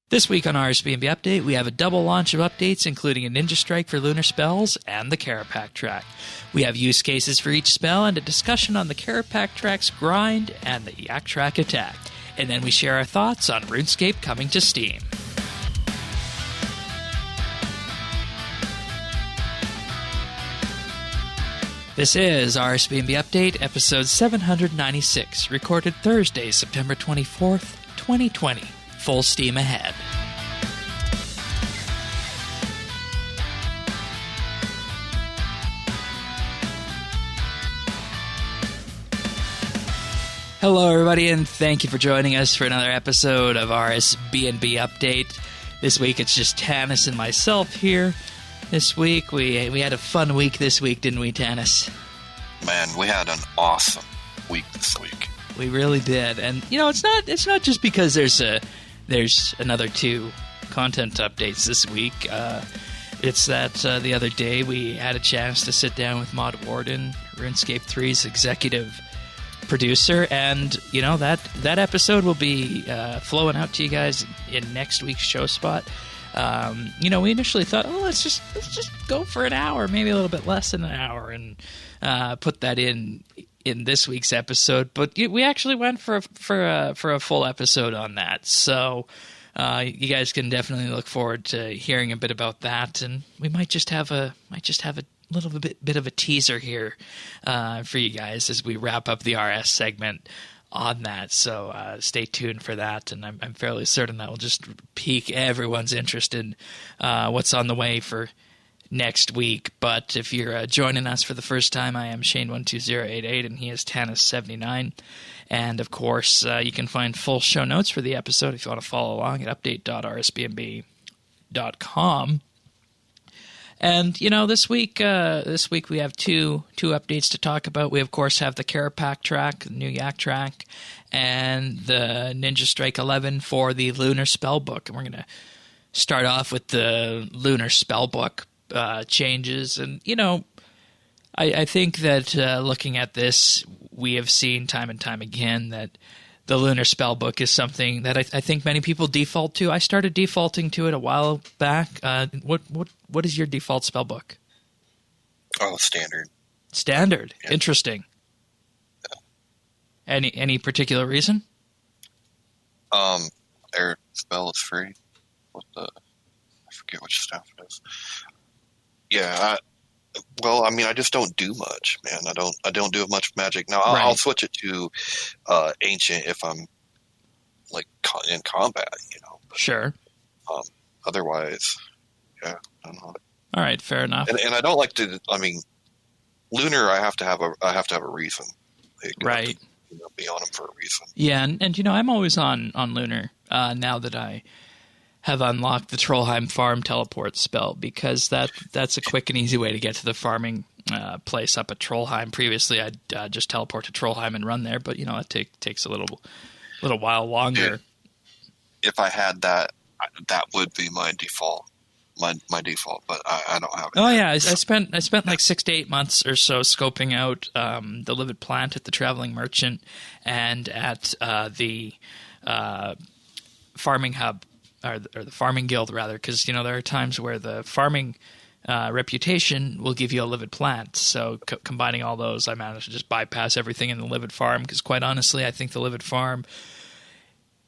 This week on RSBANDB Update, we have a double launch of updates, including a Ninja Strike for Lunar Spells and the Kerapac Track. We have use cases for each spell and a discussion on the Kerapac Track's grind and the Yak Track Attack. And then we share our thoughts on RuneScape coming to Steam. This is RSBANDB Update, episode 796, recorded Thursday, September 24th, 2020. Full steam ahead. Hello, everybody, and thank you for joining us for another episode of RSBANDB Update. This week, it's just Tanis and myself here. This week, we had a fun week this week, didn't we, Tanis? Man, we had an awesome week this week. We really did, and you know, it's not just because there's another two content updates this week. It's that the other day we had a chance to sit down with Mod Warden, RuneScape 3's executive producer, and you know that episode will be flowing out to you guys in next week's show spot. You know, we initially thought, let's just go for an hour, maybe a little bit less than an hour, and put that in this week's episode, but we actually went for a full episode on that. So you guys can definitely look forward to hearing a bit about that, and we might just have a little bit of a teaser here for you guys as we wrap up the RS segment on that. So stay tuned for that, and I'm fairly certain that will just pique everyone's interest in what's on the way for next week. But if you're joining us for the first time, I am Shane12088 and he is Tanis79. And of course, you can find full show notes for the episode if you want to follow along at update.rsbnb.com. And you know, this week we have two updates to talk about. We of course have the Kerapac Track, the new Yak Track, and the Ninja Strike 11 for the Lunar Spellbook. And we're going to start off with the Lunar Spellbook changes. And you know, I think that looking at this, we have seen time and time again that the Lunar Spellbook is something that I think many people default to. I started defaulting to it a while back. What is your default spellbook? Oh, standard. Standard. Yeah. Interesting. Yeah. Any particular reason? Air spell is free. I forget which stuff it is. Yeah. I just don't do much, man. I don't do much magic. Now I'll switch it to ancient if I'm like in combat, you know. But, sure. Otherwise, yeah, I don't know. All right, fair enough. And I don't like to. I mean, lunar. I have to have a reason. Right. Have to, be on them for a reason. Yeah, and you know, I'm always on lunar now that I have unlocked the Trollheim farm teleport spell, because that's a quick and easy way to get to the farming place up at Trollheim. Previously, I'd just teleport to Trollheim and run there, but you know, it takes a little while longer. If I had that would be my default. My default, but I don't have it. Oh yeah, I spent like 6 to 8 months or so scoping out the Livid Plant at the Traveling Merchant and at the farming hub. Or the farming guild, rather, because you know there are times where the farming reputation will give you a livid plant. So combining all those, I managed to just bypass everything in the livid farm, because quite honestly, I think the livid farm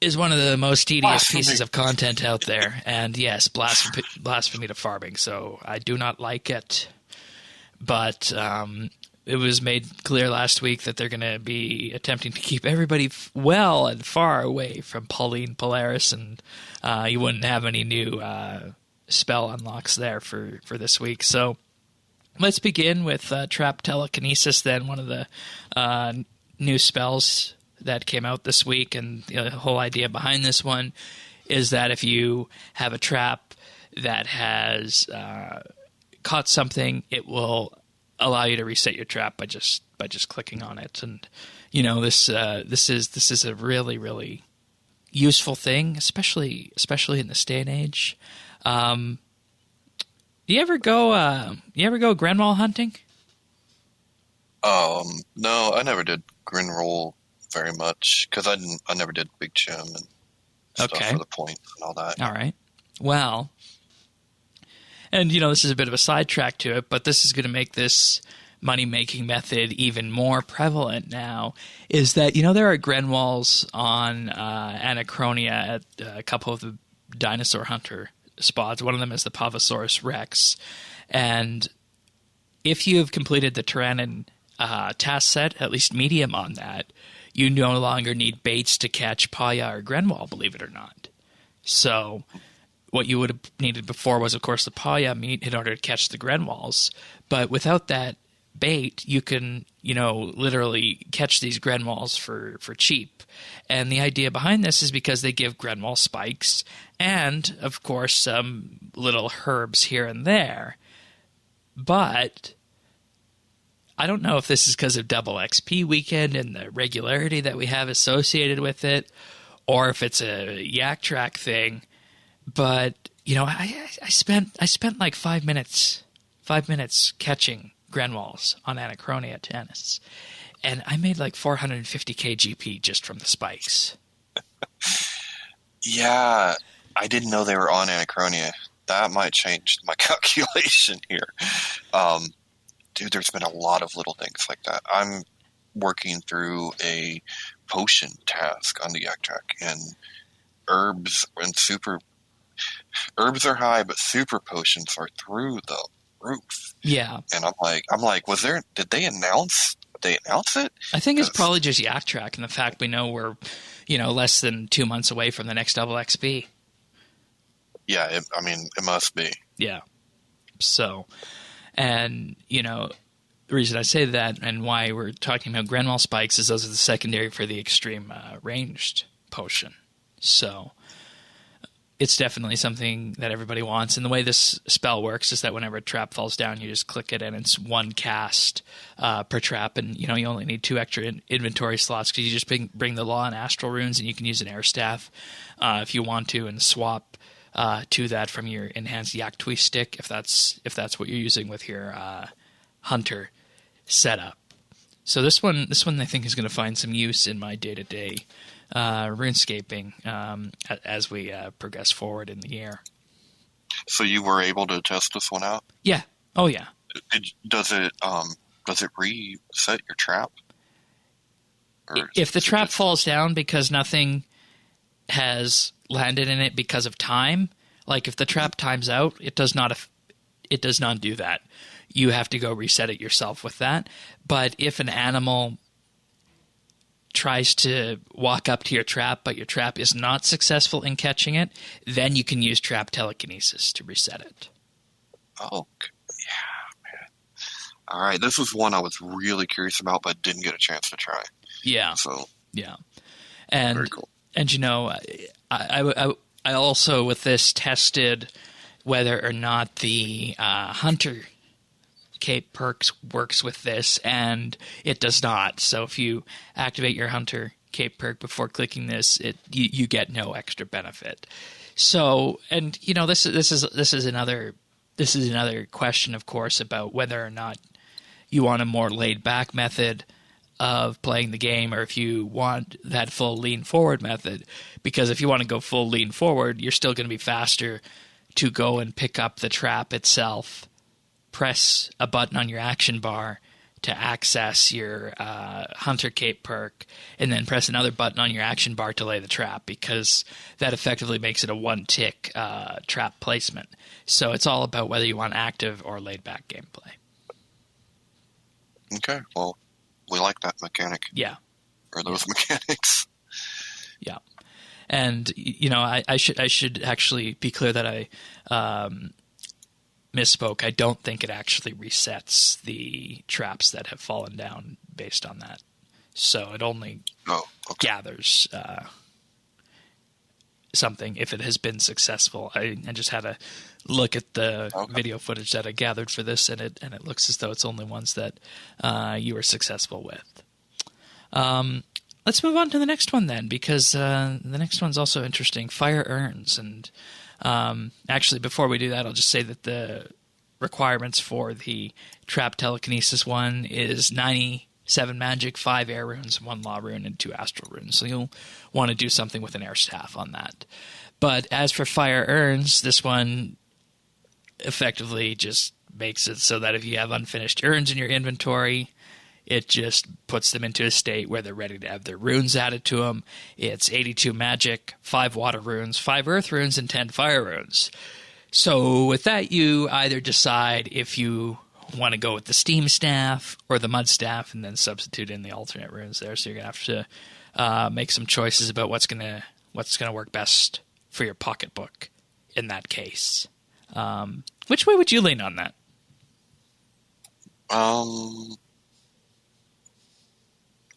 is one of the most tedious pieces of content out there. And yes, blasphemy to farming. So I do not like it. But it was made clear last week that they're going to be attempting to keep everybody well and far away from Pauline Polaris, and you wouldn't have any new spell unlocks there for this week. So let's begin with Trap Telekinesis, then, one of the new spells that came out this week. And the whole idea behind this one is that if you have a trap that has caught something, it will allow you to reset your trap by just clicking on it. And you know, this is a really, really useful thing, especially in this day and age. Do you ever go Grenwall hunting? No, I never did Grinroll very much because I never did Big Chim and stuff for the points and all that. All right. Well, and this is a bit of a sidetrack to it, but this is going to make this money-making method even more prevalent now, is that, there are Grenwalls on Anachronia at a couple of the dinosaur hunter spots. One of them is the Pavosaurus Rex. And if you have completed the Tyrannon task set, at least medium on that, you no longer need baits to catch Paya or Grenwall, believe it or not. So what you would have needed before was, of course, the Paya meat in order to catch the Grenwalls. But without that bait, you can, literally catch these Grenwalls for cheap. And the idea behind this is because they give Grenwall spikes and, of course, some little herbs here and there. But I don't know if this is because of double XP weekend and the regularity that we have associated with it, or if it's a Yak Track thing. But, I spent like 5 minutes catching Grenwalls on Anachronia tennis, and I made like 450k GP just from the spikes. Yeah, I didn't know they were on Anachronia. That might change my calculation here. Dude, there's been a lot of little things like that. I'm working through a potion task on the Yak Track, and herbs are high, but super potions are through the roof. Yeah. And I'm like, did they announce it? I think it's probably just Yak Track and the fact we know we're, less than 2 months away from the next double XP. Yeah, it must be. Yeah. So, and, the reason I say that and why we're talking about Grenwall spikes is those are the secondary for the extreme ranged potion. So it's definitely something that everybody wants. And the way this spell works is that whenever a trap falls down, you just click it and it's one cast per trap. And, you only need 2 extra inventory slots because you just bring the Law and Astral runes, and you can use an air staff if you want to, and swap to that from your enhanced Yak Twist stick if that's what you're using with your hunter setup. So this one I think is going to find some use in my day-to-day RuneScaping as we progress forward in the year. So you were able to test this one out? Yeah. Oh yeah. Does it reset your trap? If the trap falls down because nothing has landed in it because of time, like if the trap times out, it does not do that. You have to go reset it yourself with that. But if an animal tries to walk up to your trap, but your trap is not successful in catching it, then you can use trap telekinesis to reset it. Oh, yeah, man. All right, this was one I was really curious about, but didn't get a chance to try. Yeah. So yeah, and very cool. And I also with this tested whether or not the hunter cape perks works with this, and it does not. So if you activate your hunter cape perk before clicking this, you get no extra benefit. So, and this is another question, of course, about whether or not you want a more laid back method of playing the game, or if you want that full lean forward method. Because if you want to go full lean forward, you're still going to be faster to go and pick up the trap itself, press a button on your action bar to access your Hunter Cape perk, and then press another button on your action bar to lay the trap, because that effectively makes it a one-tick trap placement. So it's all about whether you want active or laid-back gameplay. Okay, well, we like that mechanic. Yeah. Or those mechanics. Yeah. And, I should actually be clear that I misspoke. I don't think it actually resets the traps that have fallen down based on that. So it only gathers something if it has been successful. I just had a look at the video footage that I gathered for this, and it looks as though it's only ones that you were successful with. Let's move on to the next one then, because the next one's also interesting. Fire Urns. And actually, before we do that, I'll just say that the requirements for the Trap Telekinesis one is 90 7 magic, 5 air runes, 1 law rune, and 2 astral runes. So you'll want to do something with an air staff on that. But as for fire urns, this one effectively just makes it so that if you have unfinished urns in your inventory, it just puts them into a state where they're ready to have their runes added to them. It's 82 magic, 5 water runes, 5 earth runes, and 10 fire runes. So with that, you either decide if you want to go with the steam staff or the mud staff, and then substitute in the alternate runes there. So you're gonna have to make some choices about what's gonna work best for your pocketbook in that case. Which way would you lean on that?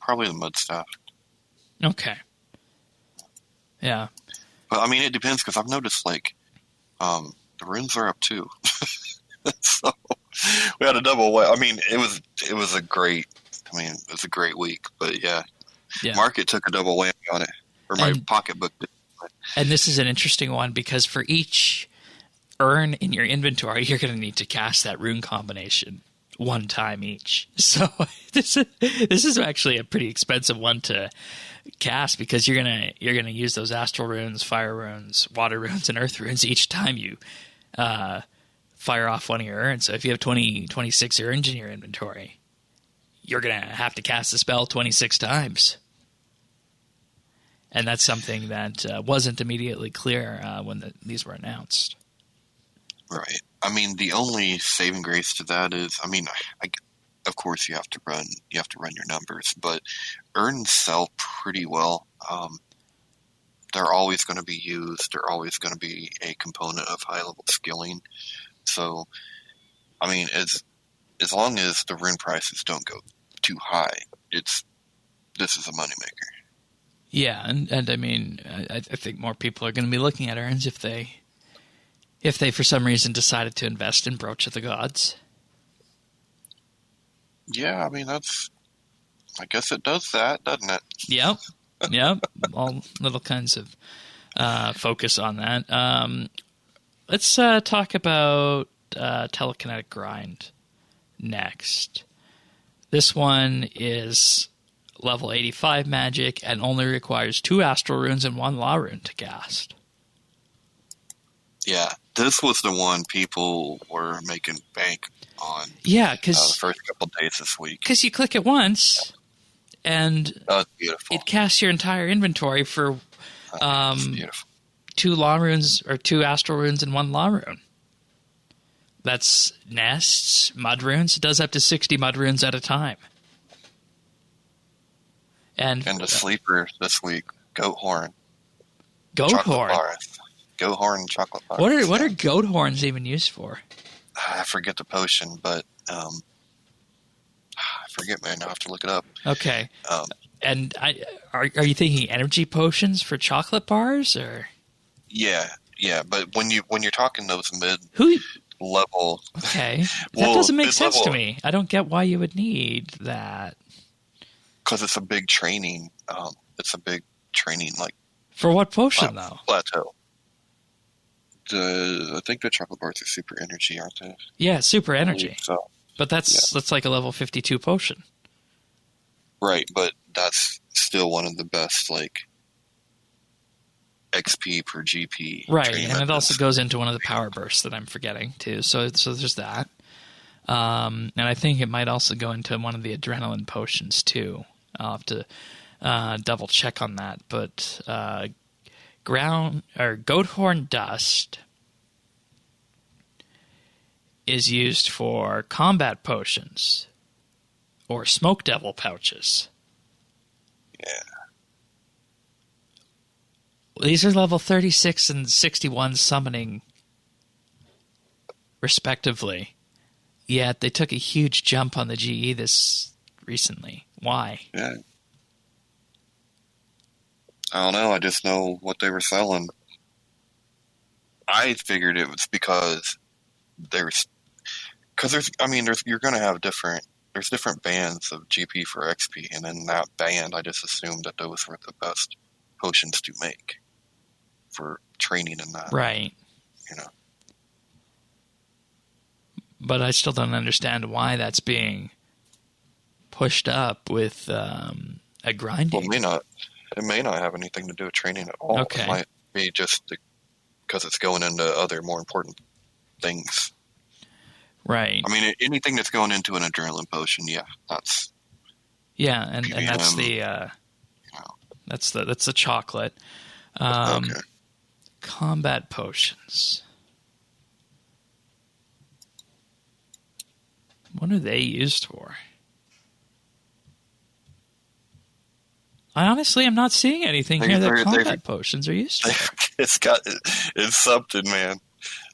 Probably the mud staff. Okay. Yeah. But I mean, it depends, because I've noticed the runes are up too. So we had a double way. I mean, it was a great week, but yeah. Market took a double whammy on it, or my pocketbook did. And this is an interesting one, because for each urn in your inventory, you're going to need to cast that rune combination 1 time each. So this is actually a pretty expensive one to cast, because you're gonna use those astral runes, fire runes, water runes, and earth runes each time you fire off one of your urns. So if you have 26 urns in your inventory, you're gonna have to cast the spell 26 times. And that's something that wasn't immediately clear when these were announced. Right. I mean, the only saving grace to that is, I mean, of course you have to run your numbers, but urns sell pretty well. They're always going to be used. They're always going to be a component of high level skilling. So, I mean, as long as the rune prices don't go too high, this is a moneymaker. Yeah, and I mean, I think more people are going to be looking at urns if they for some reason decided to invest in Brooch of the Gods. Yeah, I mean, I guess it does that, doesn't it? Yep. All little kinds of focus on that. Let's talk about Telekinetic Grind next. This one is level 85 magic and only requires 2 astral runes and 1 law rune to cast. Yeah, this was the one people were making bank on. Yeah, because the first couple of days this week. Because you click it once, and beautiful. It casts your entire inventory for 2 law runes or 2 astral runes and 1 law rune. That's nests, mud runes. It does up to 60 mud runes at a time. And the sleeper this week, goat horn. Goat horn. Bars. Goat horn chocolate bars. What are goat horns even used for? I forget the potion, but I forget, man. I'll have to look it up. Okay. And are you thinking energy potions for chocolate bars, or? Yeah. But when you're talking those mid level, okay, that doesn't make sense to me. I don't get why you would need that. Because it's a big training. It's a big training, like for what potion though? Plateau. I think the chocolate bars are super energy, aren't they? Yeah, super energy. So, but that's like a level 52 potion. Right, but that's still one of the best, like, XP per GP. Right, and it also goes into one of the power bursts that I'm forgetting, too. So there's that. And I think it might also go into one of the adrenaline potions, too. I'll have to double check on that. But goat horn dust is used for combat potions or smoke devil pouches. Yeah. These are level 36 and 61 summoning, respectively. Yet they took a huge jump on the GE this recently. Why? Yeah. I don't know. I just know what they were selling. I figured it was because you're going to have different bands of GP for XP, and in that band, I just assumed that those were the best potions to make for training in that. Right. You know. But I still don't understand why that's being pushed up with a grinding. Well, it may not have anything to do with training at all. Okay. It might be just because it's going into other more important things. Right. I mean, anything that's going into an adrenaline potion, that's and that's that's the chocolate. Okay. Combat potions. What are they used for? I honestly am not seeing anything here that combat potions are used for. It's something, man.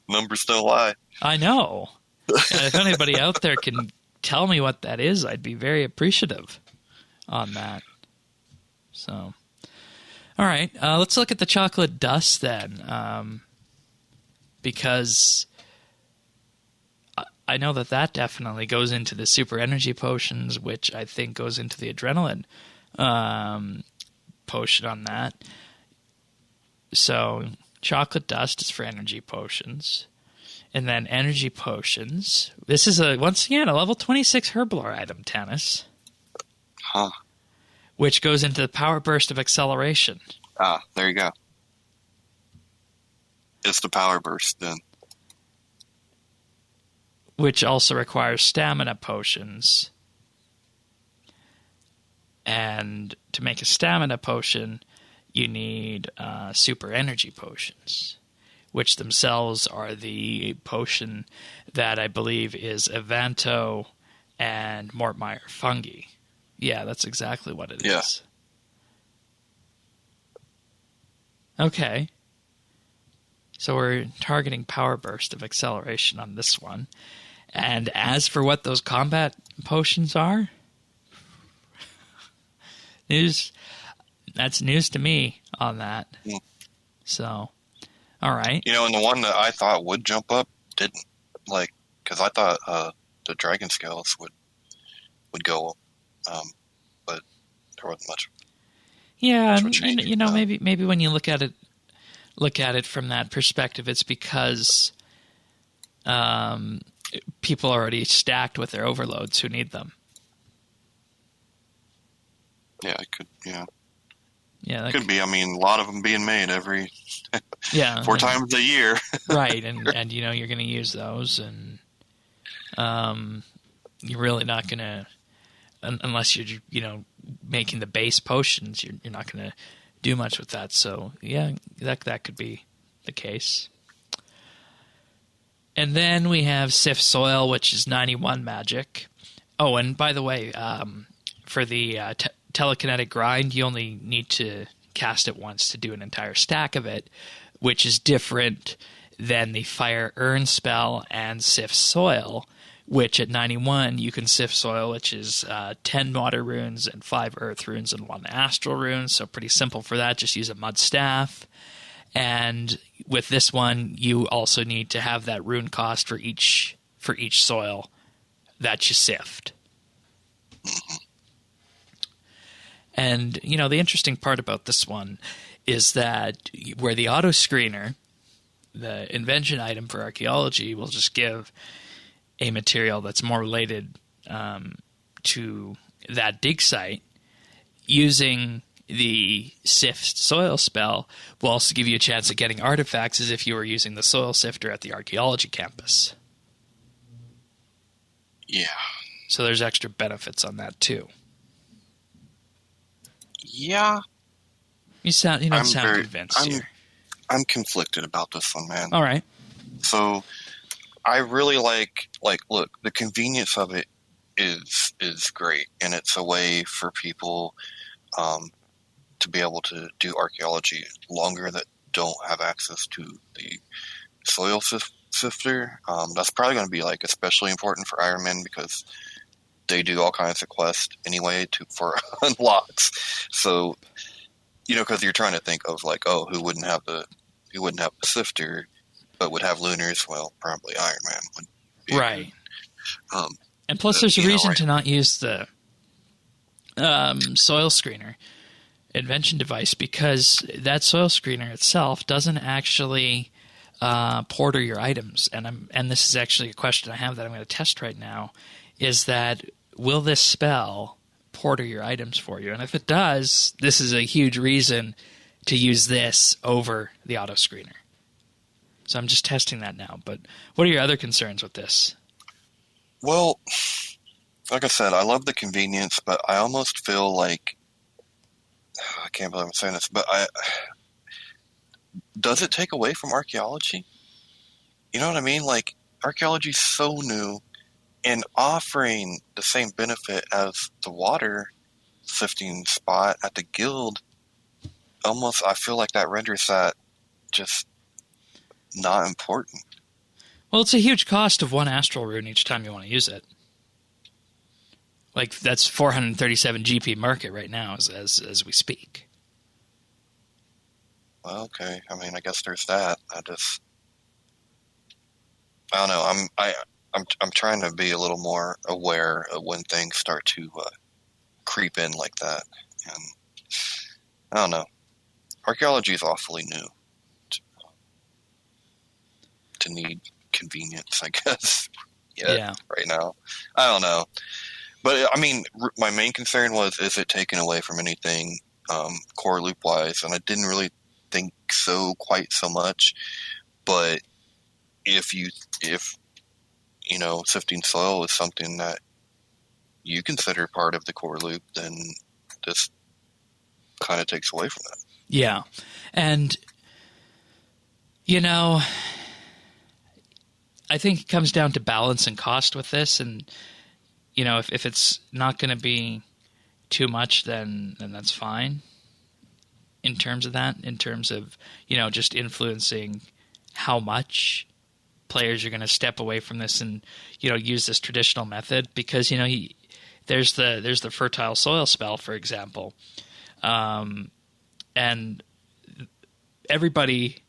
Numbers don't lie. I know. And if anybody out there can tell me what that is, I'd be very appreciative on that. So, all right, let's look at the chocolate dust then, because I know that definitely goes into the super energy potions, which I think goes into the adrenaline potion on that. So chocolate dust is for energy potions. And then energy potions. This is once again a level 26 herblore item, Tannis. Huh. Which goes into the power burst of acceleration. Ah, there you go. It's the power burst then. Which also requires stamina potions. And to make a stamina potion, you need super energy potions, which themselves are the potion that I believe is Evanto and Mortmire fungi. Yeah, that's exactly what it is. Okay. So we're targeting power burst of acceleration on this one. And as for what those combat potions are, that's news to me on that. Mm. So, all right. And the one that I thought would jump up didn't. Because I thought the dragon scales would go, but there wasn't much. Yeah, maybe when you look at it from that perspective, it's because people are already stacked with their overloads who need them. Yeah, it could. Yeah. Yeah, that could be. I mean, a lot of them being made every 4 times a year. Right, and you're going to use those, and you're really not going to, unless you're making the base potions, you're not going to do much with that. So yeah, that could be the case. And then we have Sift Soil, which is 91 magic. Oh, and by the way, for the Telekinetic Grind, you only need to cast it once to do an entire stack of it, which is different than the Fire Urn spell and Sift Soil, which at 91 you can Sift Soil, which is 10 water runes and 5 earth runes and 1 astral rune, so pretty simple for that. Just use a mud staff. And with this one, you also need to have that rune cost for each soil that you sift. And, the interesting part about this one is that where the auto screener, the invention item for archaeology, will just give a material that's more related to that dig site, using the Sift Soil spell will also give you a chance at getting artifacts as if you were using the soil sifter at the archaeology campus. Yeah. So there's extra benefits on that too. Yeah. You sound convinced here. I'm conflicted about this one, man. All right. So I really like look, the convenience of it is great, and it's a way for people to be able to do archaeology longer that don't have access to the soil sifter. That's probably going to be especially important for Iron Man because they do all kinds of quests anyway for unlocks. So, because you're trying to think of who wouldn't have the sifter, but would have lunars. Well, probably Iron Man would be right. And plus, there's a reason to not use the soil screener invention device, because that soil screener itself doesn't actually porter your items. And this is actually a question I have that I'm going to test right now, is that will this spell porter your items for you? And if it does, this is a huge reason to use this over the auto screener. So I'm just testing that now. But what are your other concerns with this? Well, like I said, I love the convenience, but I almost feel like, I can't believe I'm saying this, but does it take away from archaeology? You know what I mean? Like, archaeology is so new, and offering the same benefit as the water sifting spot at the guild, almost, I feel like that renders that just not important. Well, it's a huge cost of 1 astral rune each time you want to use it. Like, that's 437 GP market right now as we speak. Well, okay. I mean, I guess there's that. I don't know. I'm trying to be a little more aware of when things start to creep in like that. And I don't know. Archaeology is awfully new to need convenience, I guess. Yeah. Right now. I don't know. But, I mean, my main concern was, is it taken away from anything core loop-wise? And I didn't really think so quite so much. But if sifting soil is something that you consider part of the core loop, then this kind of takes away from that. Yeah. And, I think it comes down to balance and cost with this. And, if it's not going to be too much, then that's fine in terms of that, in terms of, just influencing how much players are going to step away from this and, use this traditional method. Because, there's the fertile soil spell, for example. And everybody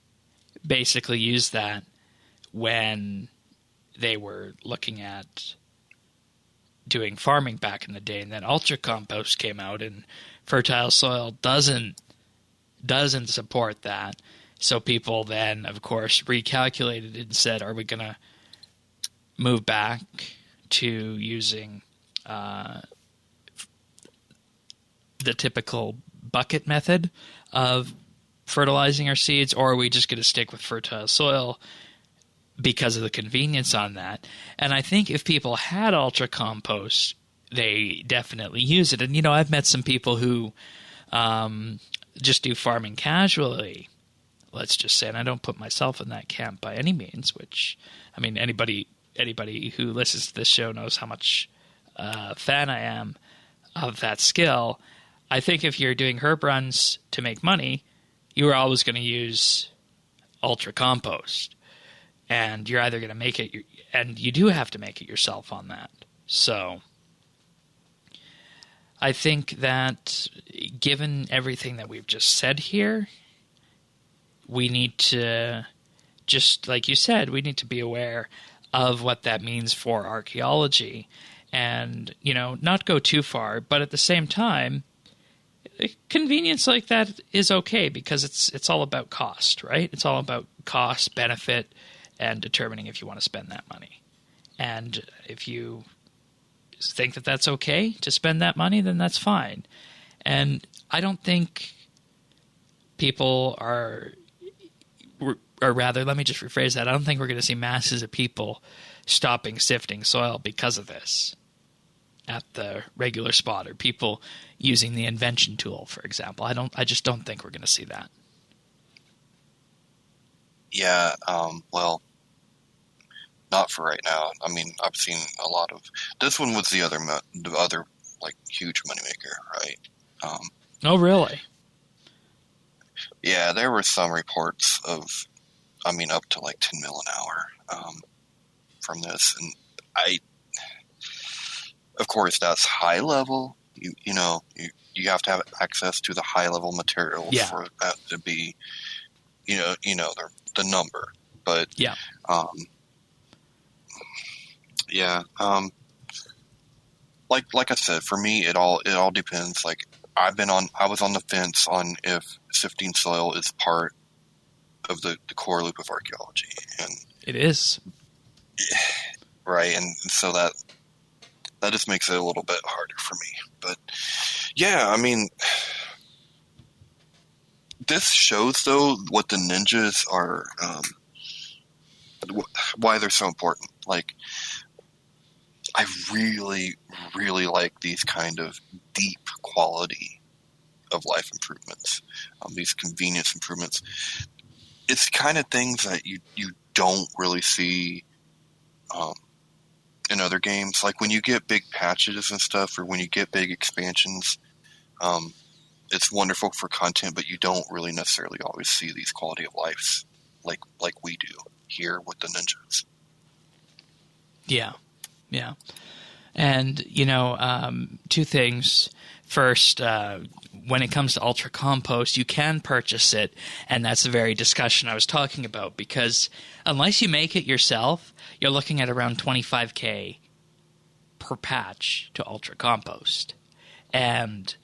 basically used that when they were looking at doing farming back in the day, and then Ultra Compost came out, and fertile soil doesn't support that. So people then, of course, recalculated and said, are we going to move back to using the typical bucket method of fertilizing our seeds, or are we just going to stick with fertile soil because of the convenience on that? And I think if people had Ultra Compost, they definitely use it. And, I've met some people who just do farming casually, let's just say, and I don't put myself in that camp by any means, which, I mean, anybody who listens to this show knows how much fan I am of that skill. I think if you're doing herb runs to make money, you are always going to use Ultra Compost. And you're either going to make it, and you do have to make it yourself on that. So I think that given everything that we've just said here, we need to, just like you said, we need to be aware of what that means for archaeology and, not go too far. But at the same time, convenience like that is okay because it's all about cost, right? It's all about cost, benefit, and determining if you want to spend that money. And if you think that that's okay to spend that money, then that's fine. And I don't think people or rather, let me just rephrase that. I don't think we're going to see masses of people stopping sifting soil because of this at the regular spot, or people using the invention tool, for example. I just don't think we're going to see that. Yeah, well, not for right now. I mean, I've seen a lot of. This one was the other like huge moneymaker, right? Oh, really? Yeah, there were some reports of, I mean, up to like 10 mil an hour from this, and of course, that's high level. You have to have access to the high level material for that to be, the number. But like I said, for me, it all depends. Like I was on the fence on if sifting soil is part of the core loop of archaeology, and it is, right, and so that that just makes it a little bit harder for me. But yeah, I mean, this shows though what the ninjas are, why they're so important. Like, I really, really like these kind of deep quality of life improvements, these convenience improvements. It's kind of things that you don't really see in other games. Like when you get big patches and stuff, or when you get big expansions, it's wonderful for content, but you don't really necessarily always see these quality of lives like we do here with the ninjas. Yeah. Yeah. And, you know, two things. First, when it comes to Ultra Compost, you can purchase it, and that's the very discussion I was talking about, because unless you make it yourself, you're looking at around $25K per patch to Ultra Compost. And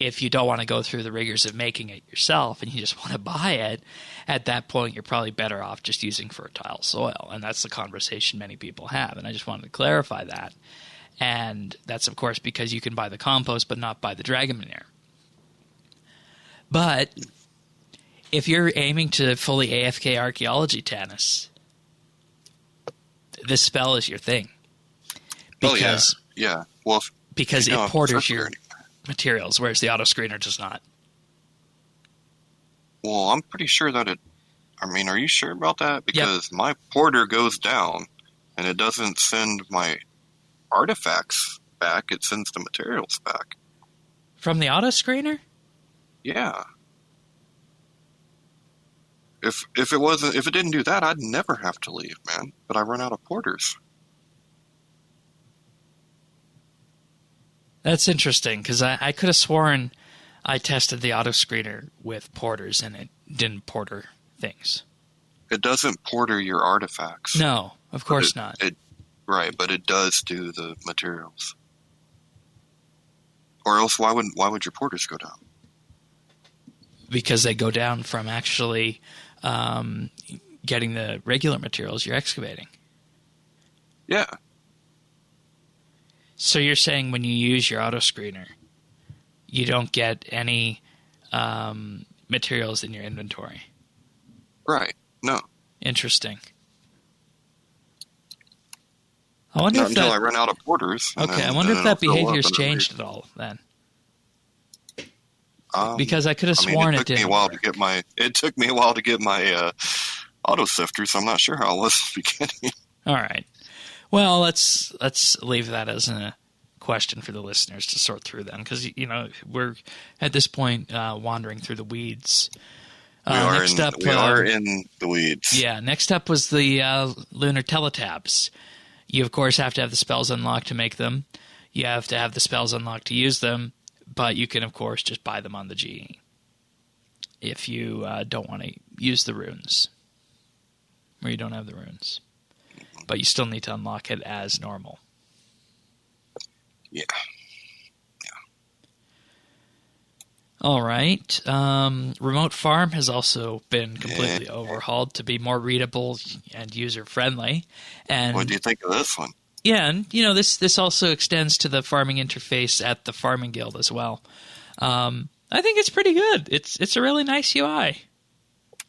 if you don't want to go through the rigors of making it yourself and you just want to buy it, at that point you're probably better off just using fertile soil. And that's the conversation many people have, and I just wanted to clarify that. And that's, of course, because you can buy the compost but not buy the dragon manure. But if you're aiming to fully AFK archaeology, Tanis, this spell is your thing. Because, yeah. Well, because it porters your materials, whereas the auto screener does not. Well, I'm pretty sure that it... I mean, are you sure about that? Because my porter goes down, and it doesn't send my artifacts back. It sends the materials back. From the auto screener? Yeah. If it didn't do that, I'd never have to leave, man. But I run out of porters. That's interesting, because I could have sworn I tested the auto screener with porters and it didn't porter things. It doesn't porter your artifacts. No, of course not. Right, but it does do the materials. Or else why would your porters go down? Because they go down from actually getting the regular materials you're excavating. Yeah. So you're saying when you use your auto screener, you don't get any materials in your inventory? Right. No. Interesting. I wonder Not until I run out of porters. Okay, I wonder if that behavior's changed at all then. Because I could have sworn it didn't. It took me a while to get my auto sifters. I'm not sure how it was at the beginning. All right. Well, let's leave that as a question for the listeners to sort through then, because we're at this point wandering through the weeds. We are in the weeds. Yeah. Next up was the Lunar Teletabs. You, of course, have to have the spells unlocked to make them. You have to have the spells unlocked to use them, but you can, of course, just buy them on the GE if you don't want to use the runes, or you don't have the runes. But you still need to unlock it as normal. Yeah. All right. Remote Farm has also been completely overhauled to be more readable and user-friendly. And what do you think of this one? Yeah, and this also extends to the farming interface at the Farming Guild as well. I think it's pretty good. It's a really nice UI.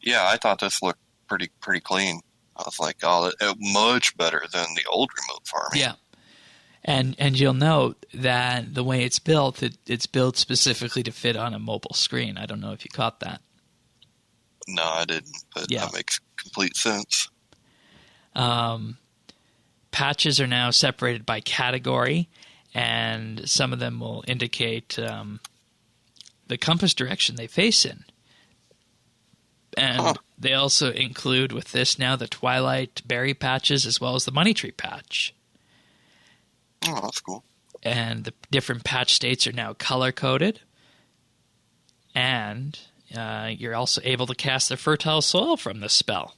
Yeah, I thought this looked pretty clean. I was like, oh, much better than the old remote farming. Yeah. And you'll note that the way it's built, it's built specifically to fit on a mobile screen. I don't know if you caught that. No, I didn't, but that makes complete sense. Patches are now separated by category, and some of them will indicate the compass direction they face in. And they also include with this now the Twilight Berry patches as well as the Money Tree patch. Oh, that's cool. And the different patch states are now color-coded. And you're also able to cast the Fertile Soil from this spell.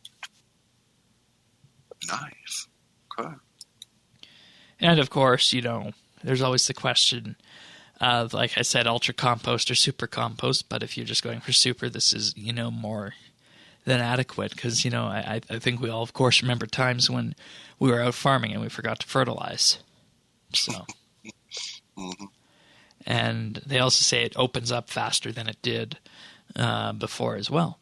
Nice. Okay. And, of course, there's always the question of, like I said, Ultra Compost or Super Compost. But if you're just going for Super, this is, more than adequate. Because, I think we all, of course, remember times when we were out farming and we forgot to fertilize. So Mm-hmm. And they also say it opens up faster than it did before as well.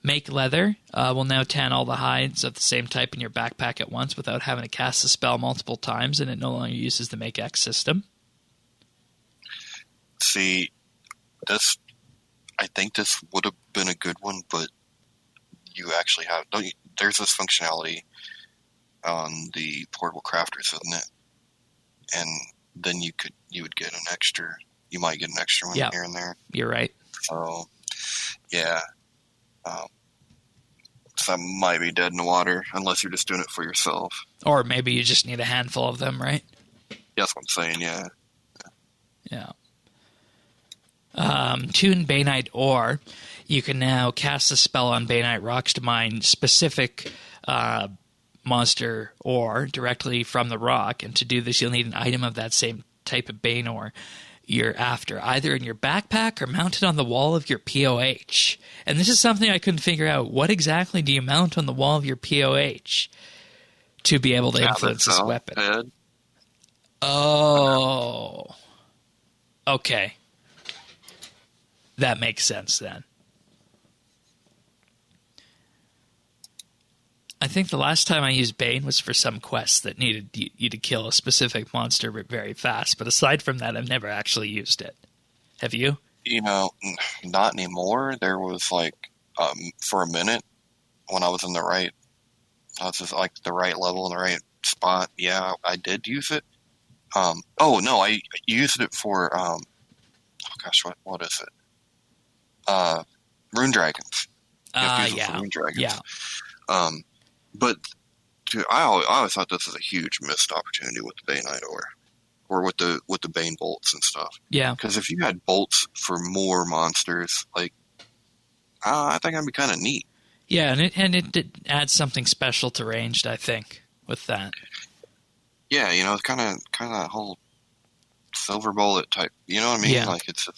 Make Leather will now tan all the hides of the same type in your backpack at once without having to cast the spell multiple times, and it no longer uses the Make X system. See, I think this would have been a good one, but you actually have... there's this functionality on the portable crafters, isn't it? And then you would get an extra... You might get an extra one here and there. You're right. So, yeah. So that might be dead in the water, unless you're just doing it for yourself. Or maybe you just need a handful of them, right? That's what I'm saying, yeah. Yeah. Tune Bainite Ore. You can now cast a spell on Bainite rocks to mine specific monster ore directly from the rock, and to do this you'll need an item of that same type of Bane ore you're after, either in your backpack or mounted on the wall of your POH. And this is something I couldn't figure out. What exactly do you mount on the wall of your POH to be able to influence this weapon? Head. Oh. Okay. That makes sense then. I think the last time I used Bane was for some quest that needed you to kill a specific monster very fast. But aside from that, I've never actually used it. Have you? Not anymore. There was for a minute when I was in the right level in the right spot. Yeah, I did use it. I used it for what is it? Rune Dragons. Yeah. Rune Dragons. Yeah. But dude, I always thought this was a huge missed opportunity with the Bainite ore, or with the Bane bolts and stuff. Yeah. Because if you had bolts for more monsters, I think that'd be kind of neat. Yeah, and it did add something special to ranged, I think, with that. Yeah, it's kind of that whole silver bullet type. You know what I mean? Yeah. It's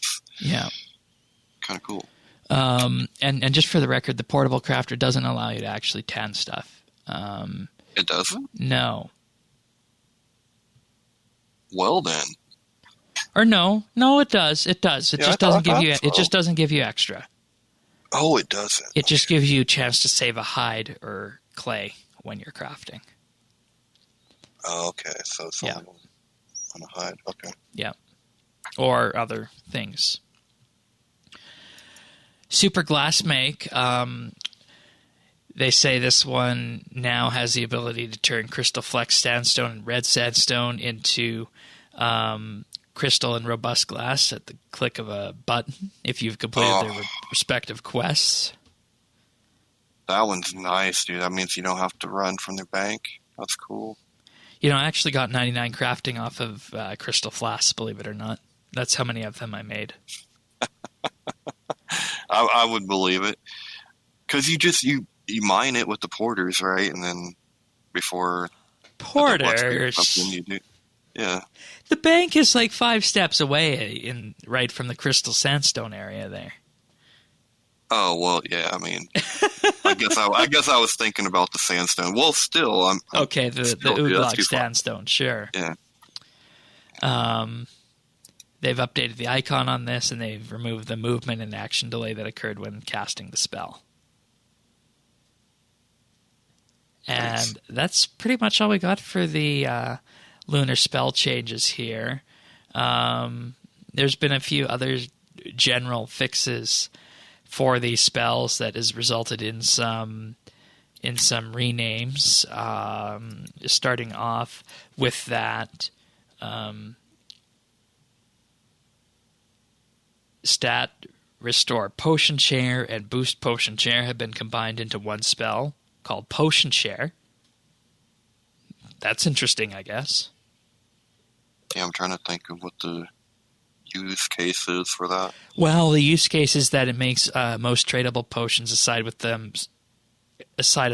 kind of cool. And just for the record, the portable crafter doesn't allow you to actually tan stuff. It doesn't? No. Well then. Or no, it does. It does. It just doesn't give you. So. It just doesn't give you extra. Oh, it doesn't. It just gives you a chance to save a hide or clay when you're crafting. Oh, okay. So it's only on a hide. Okay. Yeah. Or other things. Super Glass Make. They say this one now has the ability to turn Crystal Flex Sandstone and Red Sandstone into crystal and robust glass at the click of a button if you've completed their respective quests. That one's nice, dude. That means you don't have to run from the bank. That's cool. I actually got 99 crafting off of Crystal Flasks, believe it or not. That's how many of them I made. I would believe it. Because you mine it with the porters, right? And then before... Porters? You do. Yeah. The bank is 5 steps away right from the Crystal Sandstone area there. Oh, well, yeah, I mean... I guess I was thinking about the sandstone. Well, still, I'm okay, the Ooblock Sandstone, sure. Yeah. They've updated the icon on this, and they've removed the movement and action delay that occurred when casting the spell. And that's pretty much all we got for the lunar spell changes here. There's been a few other general fixes for these spells that has resulted in some renames. Starting off with that stat restore potion share and boost potion share have been combined into one spell called potion share. That's interesting, I guess. Yeah, I'm trying to think of what the use case is for that. Well, the use case is that it makes most tradable potions aside of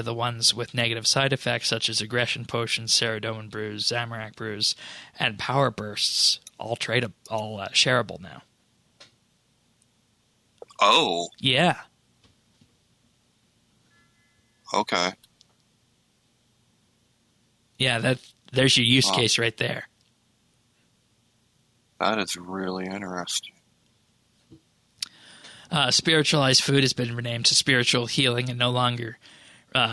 the ones with negative side effects, such as aggression potions, Saradomin brews, Zamorak brews, and power bursts, all shareable now. Oh. Yeah. Okay. Yeah, there's your use case right there. That is really interesting. Spiritualized food has been renamed to spiritual healing and no longer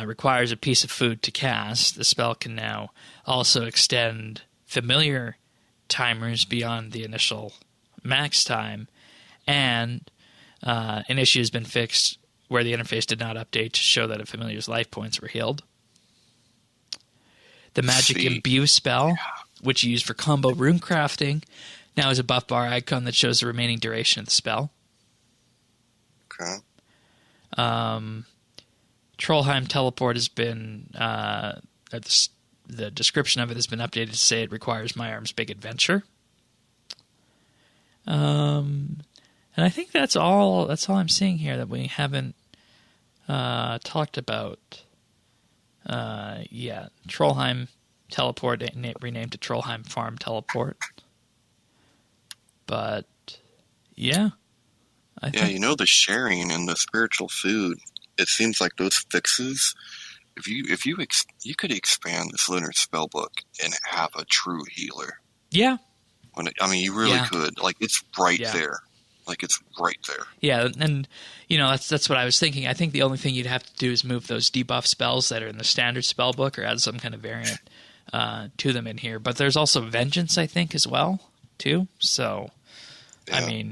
requires a piece of food to cast. The spell can now also extend familiar timers beyond the initial max time, and an issue has been fixed where the interface did not update to show that a familiar's life points were healed. The Magic Imbue spell, which you use for combo rune crafting, now has a buff bar icon that shows the remaining duration of the spell. Okay. Trollheim Teleport has been the description of it has been updated to say it requires My Arm's Big Adventure. And I think that's all I'm seeing here that we haven't talked about yet. Trollheim Teleport renamed to Trollheim Farm Teleport. But yeah. The sharing and the spiritual food, it seems like those fixes, if you could expand this Lunar Spellbook and have a true healer. Yeah. You really could. Like, it's right there. Like, it's right there. Yeah, and, that's what I was thinking. I think the only thing you'd have to do is move those debuff spells that are in the standard spellbook or add some kind of variant to them in here. But there's also Vengeance, I think, as well, too. So, yeah.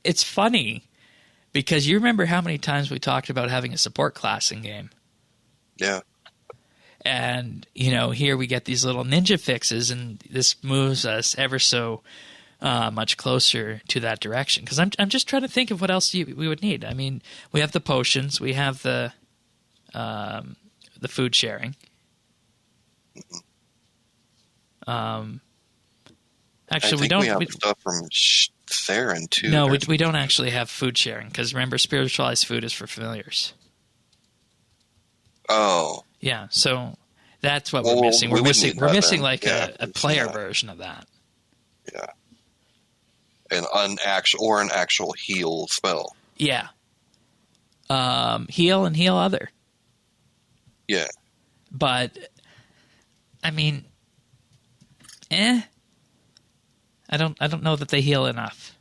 It's funny because you remember how many times we talked about having a support class in game. Yeah. And, here we get these little ninja fixes, and this moves us ever so much closer to that direction. Because I'm just trying to think of what else we would need. We have the potions. We have the food sharing. Actually, we don't. We have stuff from Theron, too. No, we don't actually have food sharing. Because remember, spiritualized food is for familiars. Oh. Yeah, so that's what we're missing. We're missing like a player version of that. Yeah. An actual heal spell. Yeah. Heal and heal other. Yeah. But I don't know that they heal enough.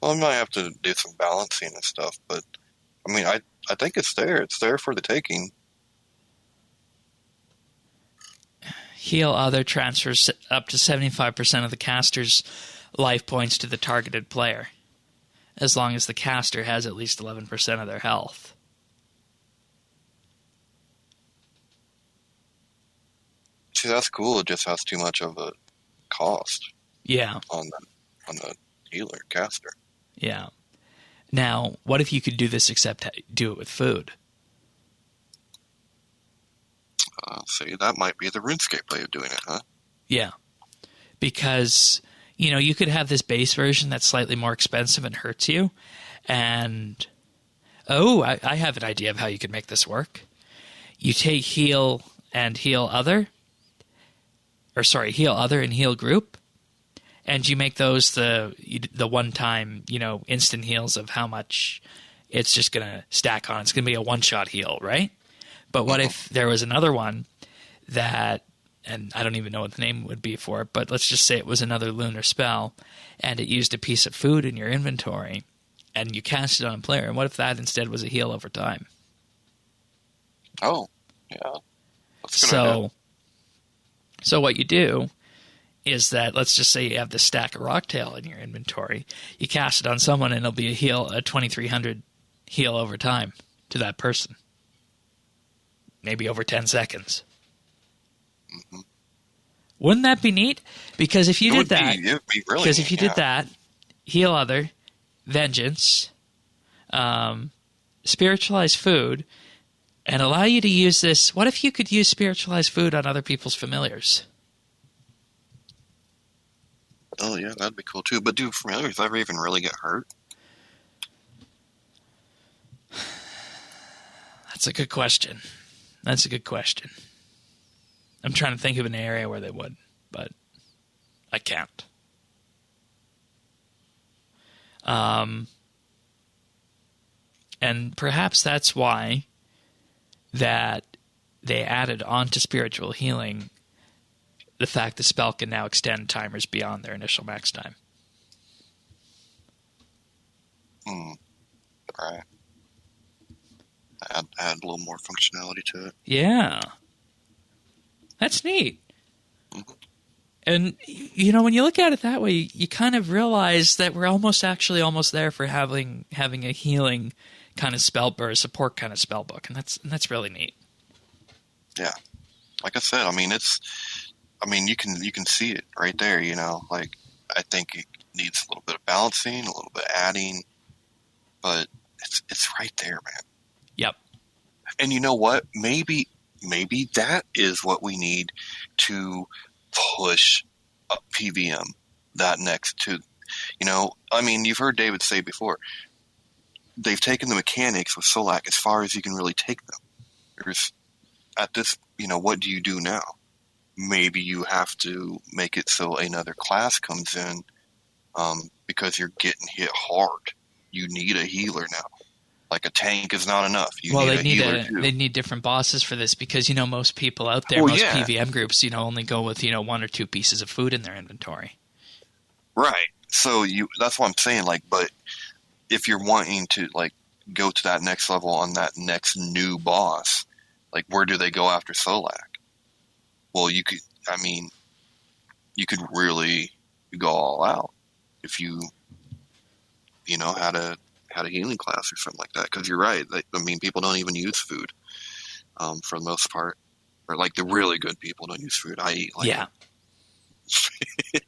Well, I might have to do some balancing and stuff, but I think it's there. It's there for the taking. Heal other transfers up to 75% of the caster's life points to the targeted player, as long as the caster has at least 11% of their health. See, that's cool. It just has too much of a cost. Yeah. On the healer caster. Yeah. Now, what if you could do this except do it with food? See, that might be the RuneScape way of doing it, huh? Yeah. Because, you could have this base version that's slightly more expensive and hurts you. And, I have an idea of how you could make this work. You take heal and heal other. Heal other and heal group. And you make those the one-time, instant heals of how much it's just going to stack on. It's going to be a one-shot heal, right? But what if there was another one that, and I don't even know what the name would be for it, but let's just say it was another lunar spell, and it used a piece of food in your inventory, and you cast it on a player. And what if that instead was a heal over time? Oh, yeah. So what you do is that, let's just say you have this stack of Rocktail in your inventory. You cast it on someone, and it'll be a 2,300 heal over time to that person. Maybe over 10 seconds. Mm-hmm. Wouldn't that be neat? Because if you did that, did that, heal other, vengeance, spiritualized food, and allow you to use this. What if you could use spiritualized food on other people's familiars? Oh, yeah, that'd be cool, too. But do familiars ever even really get hurt? That's a good question. I'm trying to think of an area where they would, but I can't. And perhaps that's why that they added onto spiritual healing the fact the spell can now extend timers beyond their initial max time. Right. Add a little more functionality to it. Yeah. That's neat. Mm-hmm. And, when you look at it that way, you kind of realize that we're almost there for having a healing kind of spell or a support kind of spell book, and that's really neat. Yeah. Like I said, you can see it right there, like I think it needs a little bit of balancing, a little bit of adding, but it's right there, man. Yep. And you know what? Maybe that is what we need to push up PVM that next to, you've heard David say before, they've taken the mechanics with Solak as far as you can really take them. There's, at this, what do you do now? Maybe you have to make it so another class comes in because you're getting hit hard. You need a healer now. Like a tank is not enough. They need different bosses for this because, most people out there, PVM groups, only go with, 1 or 2 pieces of food in their inventory. Right. So that's what I'm saying. But if you're wanting to, go to that next level on that next new boss, where do they go after Solak? Well, you could really go all out if you, had a healing class or something like that. Because you're right. People don't even use food for the most part. Or, the really good people don't use food. I eat,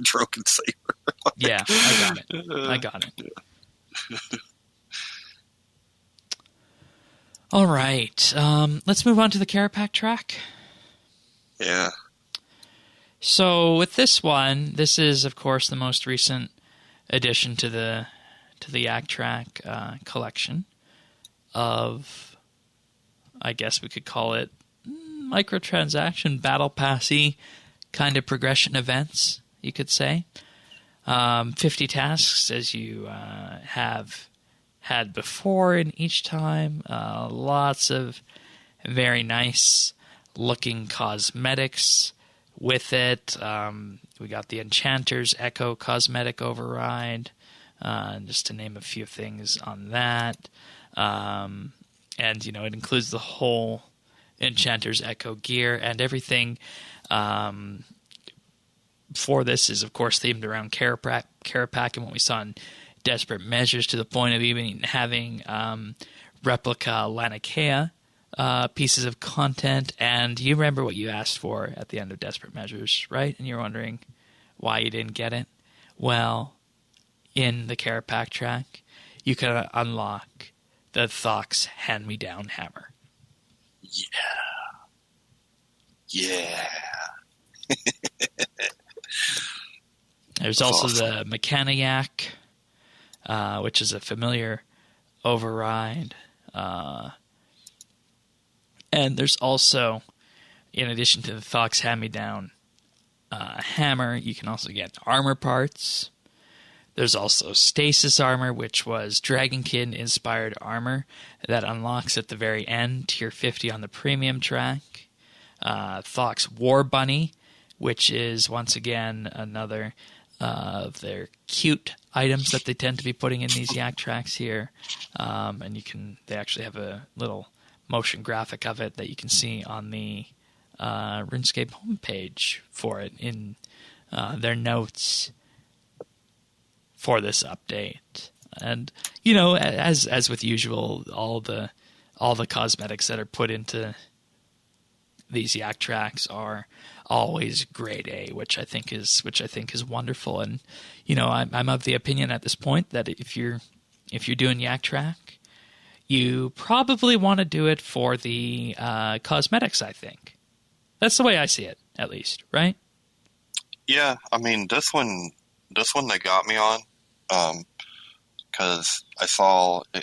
drunken saber. Yeah, I got it. All right. Let's move on to the Kerapac Track. Yeah. So with this one, this is, of course, the most recent addition to the Yak Track collection of, I guess we could call it, microtransaction, battle passy kind of progression events, you could say. 50 tasks, as you have had before in each time. Lots of very nice looking cosmetics with it. We got the Enchanter's Echo cosmetic override, just to name a few things on that. And, it includes the whole Enchanter's Echo gear, and everything for this is, of course, themed around Kerapac and what we saw in Desperate Measures, to the point of even having replica Laniakea pieces of content. And you remember what you asked for at the end of Desperate Measures, right? And you're wondering why you didn't get it. Well, in the Kerapac Track, you can unlock the Thox Hand-Me-Down Hammer. Yeah. There's also the Mechaniac, which is a familiar override. And there's also, in addition to the Thox Hand-Me-Down Hammer, you can also get armor parts. There's also Stasis Armor, which was Dragonkin-inspired armor that unlocks at the very end, Tier 50 on the Premium Track. Thox War Bunny, which is, once again, another of their cute items that they tend to be putting in these Yak Tracks here. And they actually have a little motion graphic of it that you can see on the RuneScape homepage for it in their notes for this update. And, as with usual, all the cosmetics that are put into these Yak Tracks are always grade A, which I think is wonderful. And I'm of the opinion at this point that if you're doing Yak Track, you probably want to do it for the cosmetics. I think that's the way I see it, at least, right? Yeah, this one they got me on, because I saw the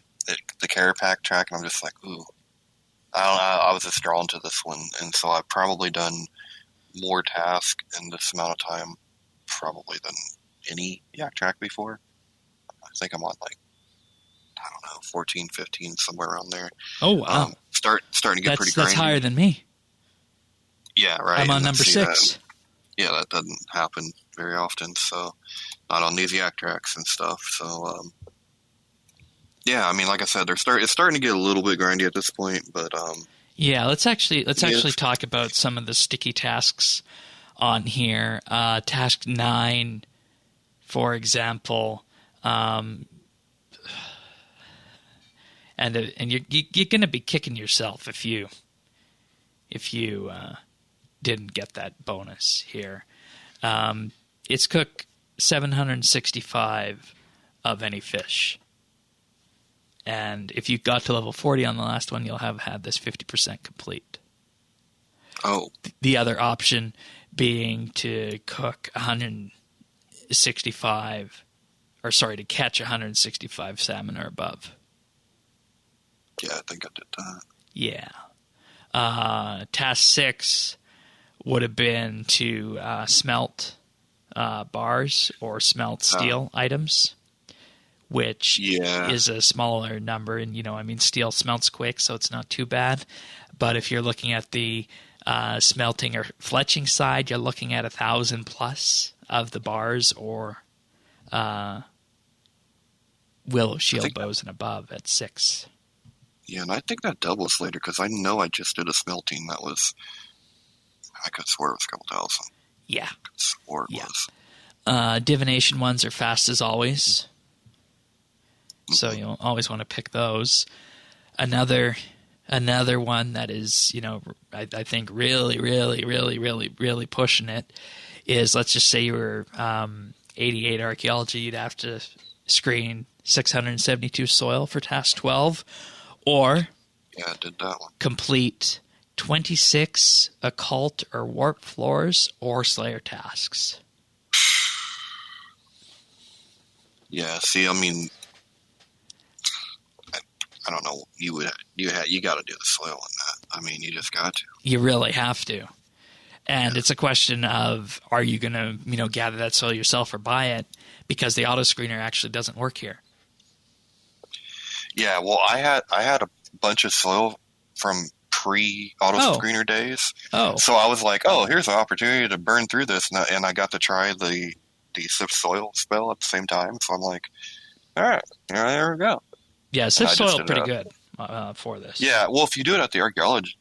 Kerapac Track, and I'm just like, ooh. I was just drawn to this one, and so I've probably done more tasks in this amount of time, probably, than any Yak Track before. I think I'm on 14, 15, somewhere around there. Oh wow! Starting to get pretty grindy. That's higher than me. Yeah, right. I'm on number 6. That. Yeah, that doesn't happen very often, so not on these Yak tracks and stuff. So, yeah, I mean, like I said, it's starting to get a little bit grindy at this point, but yeah, let's actually talk about some of the sticky tasks on here. Task 9, for example, and you're going to be kicking yourself if you didn't get that bonus here. It's cook 765 of any fish. And if you got to level 40 on the last one, you'll have had this 50% complete. Oh. The other option being to cook 165, or sorry, to catch 165 salmon or above. Yeah, I think I did that. Yeah. Task 6 would have been to smelt bars or smelt steel items, which is a smaller number. And, steel smelts quick, so it's not too bad. But if you're looking at the smelting or fletching side, you're looking at 1,000 plus of the bars or willow shield bows and above at 6. Yeah, and I think that doubles later because I know I just did a smelting that was, I could swear it was a couple thousand. Yeah. I could swear it was. Divination ones are fast as always. So you'll always want to pick those. Another one that is, I think really, really, really, really, really pushing it is, let's just say you were 88 archaeology, you'd have to screen 672 soil for task 12, or I did that one. Complete 26 occult or warp floors or slayer tasks. Yeah, see, I mean, I don't know. You got to do the soil on that. I mean, you just got to. You really have to. And it's a question of, are you going to, gather that soil yourself or buy it? Because the auto screener actually doesn't work here. Yeah, well, I had a bunch of soil from pre-auto screener days. Oh. So I was like, here's an opportunity to burn through this. And I got to try the Sift Soil spell at the same time. So I'm like, all right, there we go. Yeah, Sift Soil pretty good for this. Yeah, well, if you do it at the archaeology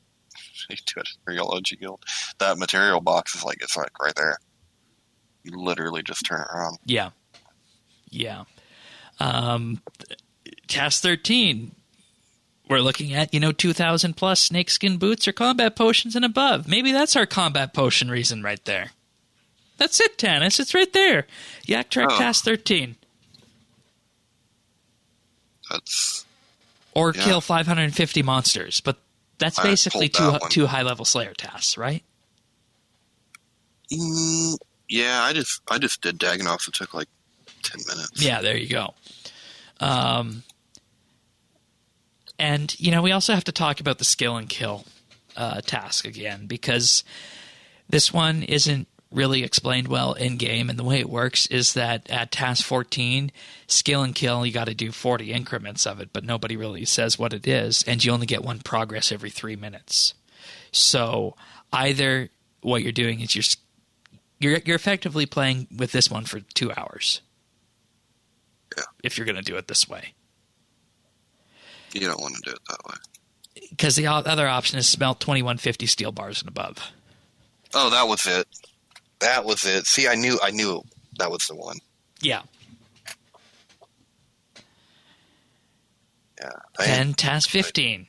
guild, that material box is like, it's like right there. You literally just turn it around. Yeah. Task 13, we're looking at, 2,000 plus snakeskin boots or combat potions and above. Maybe that's our combat potion reason right there. That's it, Tanis. It's right there. Yak Track Task 13. Or kill 550 monsters, but that's basically two high-level Slayer tasks, right? Yeah, I just did Dagonoffs. It took like 10 minutes. Yeah, there you go. And, we also have to talk about the skill and kill task again, because this one isn't really explained well in-game, and the way it works is that at task 14, skill and kill, you got to do 40 increments of it, but nobody really says what it is, and you only get one progress every 3 minutes. So either what you're doing is you're effectively playing with this one for 2 hours. Yeah. If you're going to do it this way. You don't want to do it that way. Because the other option is smelt 2150 steel bars and above. Oh, that was it. See, I knew that was the one. Yeah. Yeah. And task 15.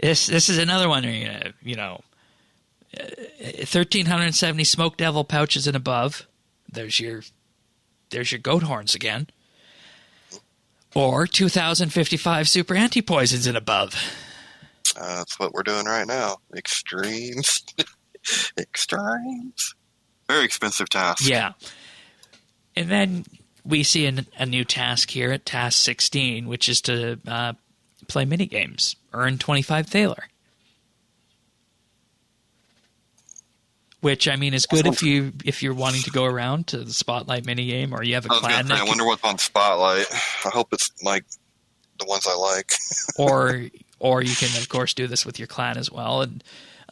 This is another one where you're gonna, 1,370 smoke devil pouches and above. There's your goat horns again. Or 2,055 super anti-poisons and above. That's what we're doing right now. Extremes. Extremes. Very expensive task. Yeah. And then we see a new task here at task 16, which is to play minigames. Earn 25 Thaler. Which, is good if you're wanting to go around to the Spotlight minigame, or you have a clan. I wonder what's on Spotlight. I hope it's like the ones I like. or you can, of course, do this with your clan as well. And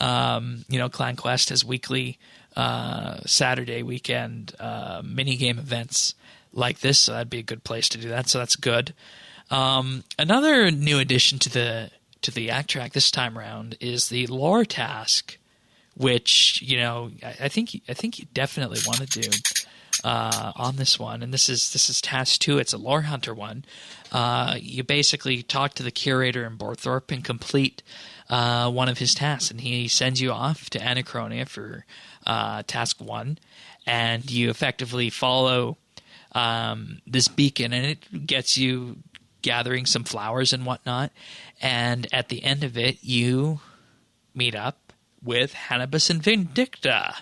Clan Quest has weekly Saturday weekend mini game events like this, so that'd be a good place to do that. So that's good. Another new addition to the Yak Track this time around is the lore task, which I think you definitely want to do on this one. And this is task 2. It's a lore hunter one. You basically talk to the curator in Borthorpe and complete one of his tasks, and he sends you off to Anachronia for task 1, and you effectively follow this beacon, and it gets you gathering some flowers and whatnot. And at the end of it, you meet up with Hannibus and Vindicta,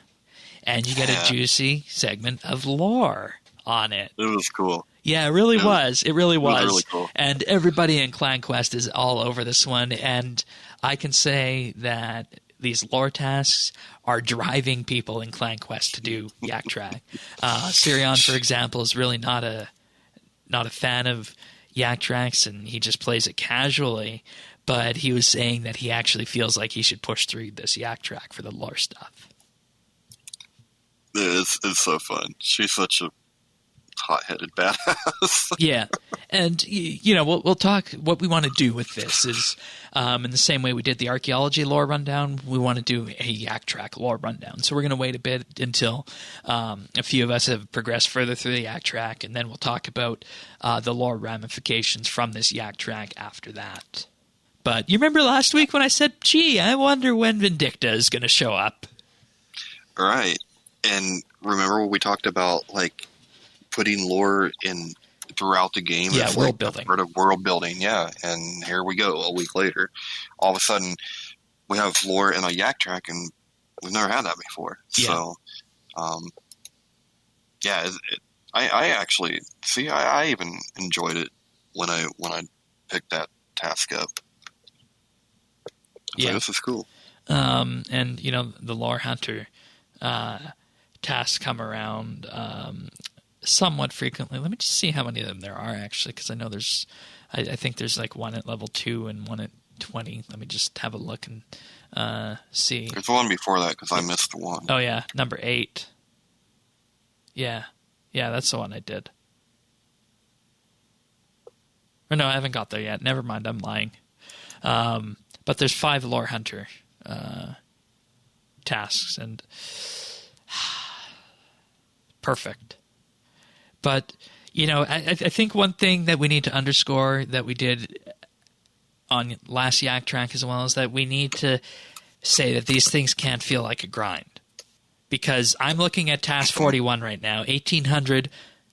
and you get a juicy segment of lore on it. It was cool. Yeah, it really was. It really was. Really cool. And everybody in Clan Quest is all over this one, and I can say that these lore tasks are driving people in Clan Quest to do Yak Track. Sirion, for example, is really not a fan of Yak Tracks, and he just plays it casually. But he was saying that he actually feels like he should push through this Yak Track for the lore stuff. It's so fun. She's such a hot-headed badass. Yeah, and we'll talk. What we want to do with this is, in the same way we did the archaeology lore rundown, we want to do a Yak Track lore rundown. So we're going to wait a bit until a few of us have progressed further through the Yak Track, and then we'll talk about the lore ramifications from this Yak Track after that. But you remember last week when I said, "Gee, I wonder when Vindicta is going to show up." Right, and remember what we talked about, like putting lore in throughout the game. Yeah, world like building. Part of world building, yeah. And here we go, a week later. All of a sudden, we have lore in a Yak Track, and we've never had that before. Yeah. So, I actually see. I even enjoyed it when I picked that task up. Yeah, this is cool. And the lore hunter tasks come around somewhat frequently. Let me just see how many of them there are, actually, because I know there's I think there's like one at level 2 and one at 20. Let me just have a look and see. There's one before that because I missed one. Oh yeah, number 8. Yeah, that's the one I did. Or no, I haven't got there yet. Never mind, I'm lying. But there's 5 lore hunter tasks, and perfect. But, I think one thing that we need to underscore that we did on last Yak Track as well is that we need to say that these things can't feel like a grind. Because I'm looking at Task 41 right now, 1,800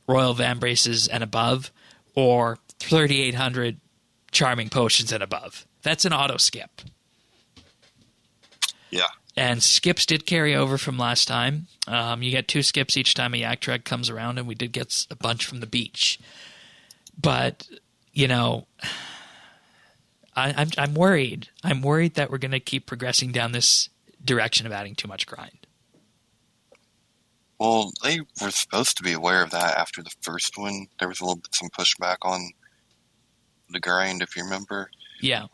Royal Vambraces and above, or 3,800 Charming Potions and above. That's an auto skip. Yeah. And skips did carry over from last time. You get 2 skips each time a Yak Track comes around, and we did get a bunch from the beach. But, I'm worried. I'm worried that we're going to keep progressing down this direction of adding too much grind. Well, they were supposed to be aware of that after the first one. There was a little bit some pushback on the grind, if you remember. Yeah.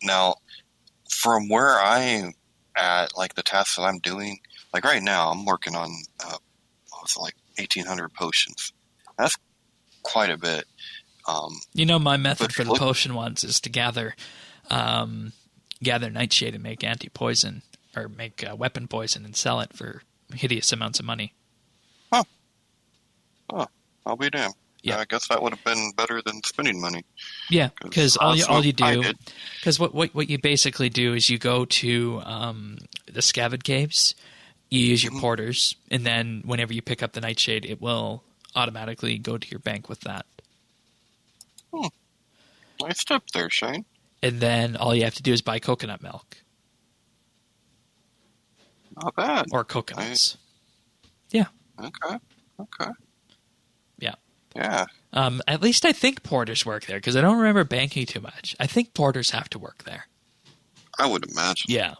Now, from where I'm at, like the tasks that I'm doing, like right now, I'm working on 1,800 potions. That's quite a bit. My method for the potion ones is to gather nightshade and make anti-poison, or make weapon poison and sell it for hideous amounts of money. Huh. Oh, I'll be damned. Yeah. I guess that would have been better than spending money. Yeah, because all you do, because what you basically do is you go to the Scavid Caves, you use your porters, and then whenever you pick up the nightshade, it will automatically go to your bank with that. Nice step there, Shane. And then all you have to do is buy coconut milk. Not bad. Or coconuts. Yeah. Okay. Yeah. Yeah. At least I think porters work there, because I don't remember banking too much. I think porters have to work there. I would imagine. Yeah.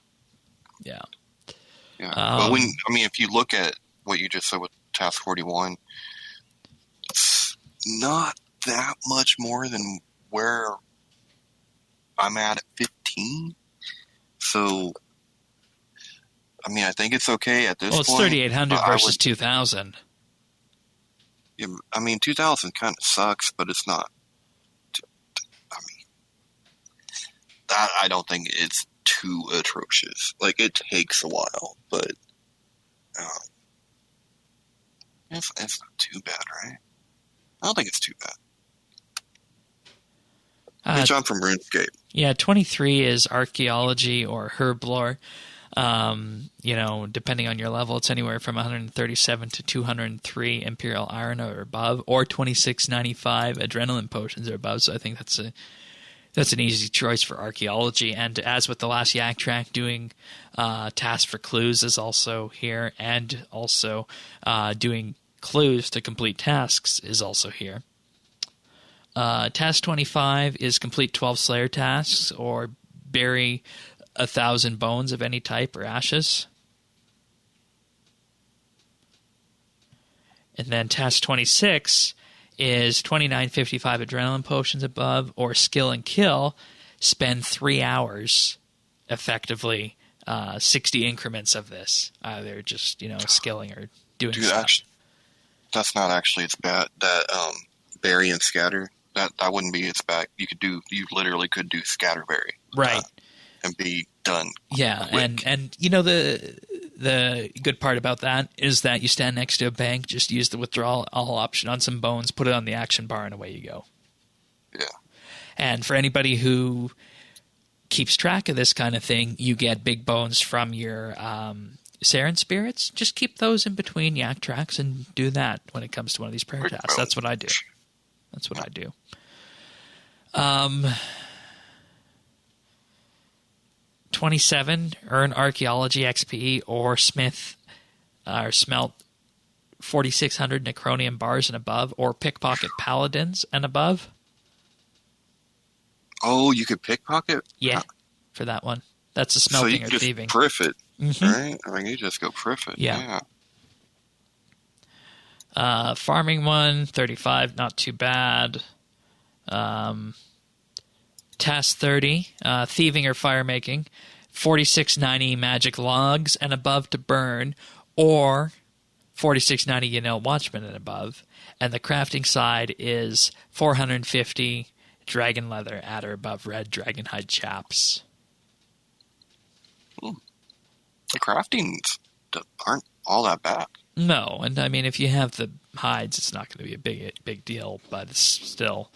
But if you look at what you just said with Task 41, it's not that much more than where I'm at 15. So I mean, I think it's okay at this point. Well, it's 3,800 versus 2,000. Yeah, I mean, 2,000 kind of sucks, but it's not. I mean, that I don't think it's too atrocious. Like, it takes a while, but it's not too bad, right? I don't think it's too bad. Good job from RuneScape. Yeah, 23 is archaeology or herb lore. Depending on your level, it's anywhere from 137 to 203 imperial iron or above, or 2695 adrenaline potions or above. So I think that's an easy choice for archaeology. And as with the last Yak Track, doing tasks for clues is also here, and also doing clues to complete tasks is also here. Task 25 is complete 12 Slayer tasks or bury 1,000 bones of any type or ashes. And then task 26 is 2955 adrenaline potions above, or skill and kill. Spend 3 hours, effectively 60 increments of this. Either just skilling or doing stuff. Actually, that's not actually its bad. That bury and scatter. That wouldn't be its bad. You literally could do scatterberry. Right. And be done. Yeah, quick. and the good part about that is that you stand next to a bank, just use the withdrawal all option on some bones, put it on the action bar, and away you go. Yeah. And for anybody who keeps track of this kind of thing, you get big bones from your Saren spirits. Just keep those in between Yak tracks and do that when it comes to one of these prayer tasks. That's what I do. 27, earn archaeology XP or smelt 4,600 necronium bars and above, or pickpocket paladins and above. Oh, you could pickpocket? Yeah, for that one. That's a smelting or thieving. So you just priff it, right? I mean, you just go priff it. Yeah. Farming one, 35, not too bad. Task 30, thieving or fire making, 4690 magic logs and above to burn, or 4690 watchman and above. And the crafting side is 450 dragon leather at or above red dragon hide chaps. The craftings aren't all that bad. No, and I mean, if you have the hides, it's not going to be a big deal, but it's still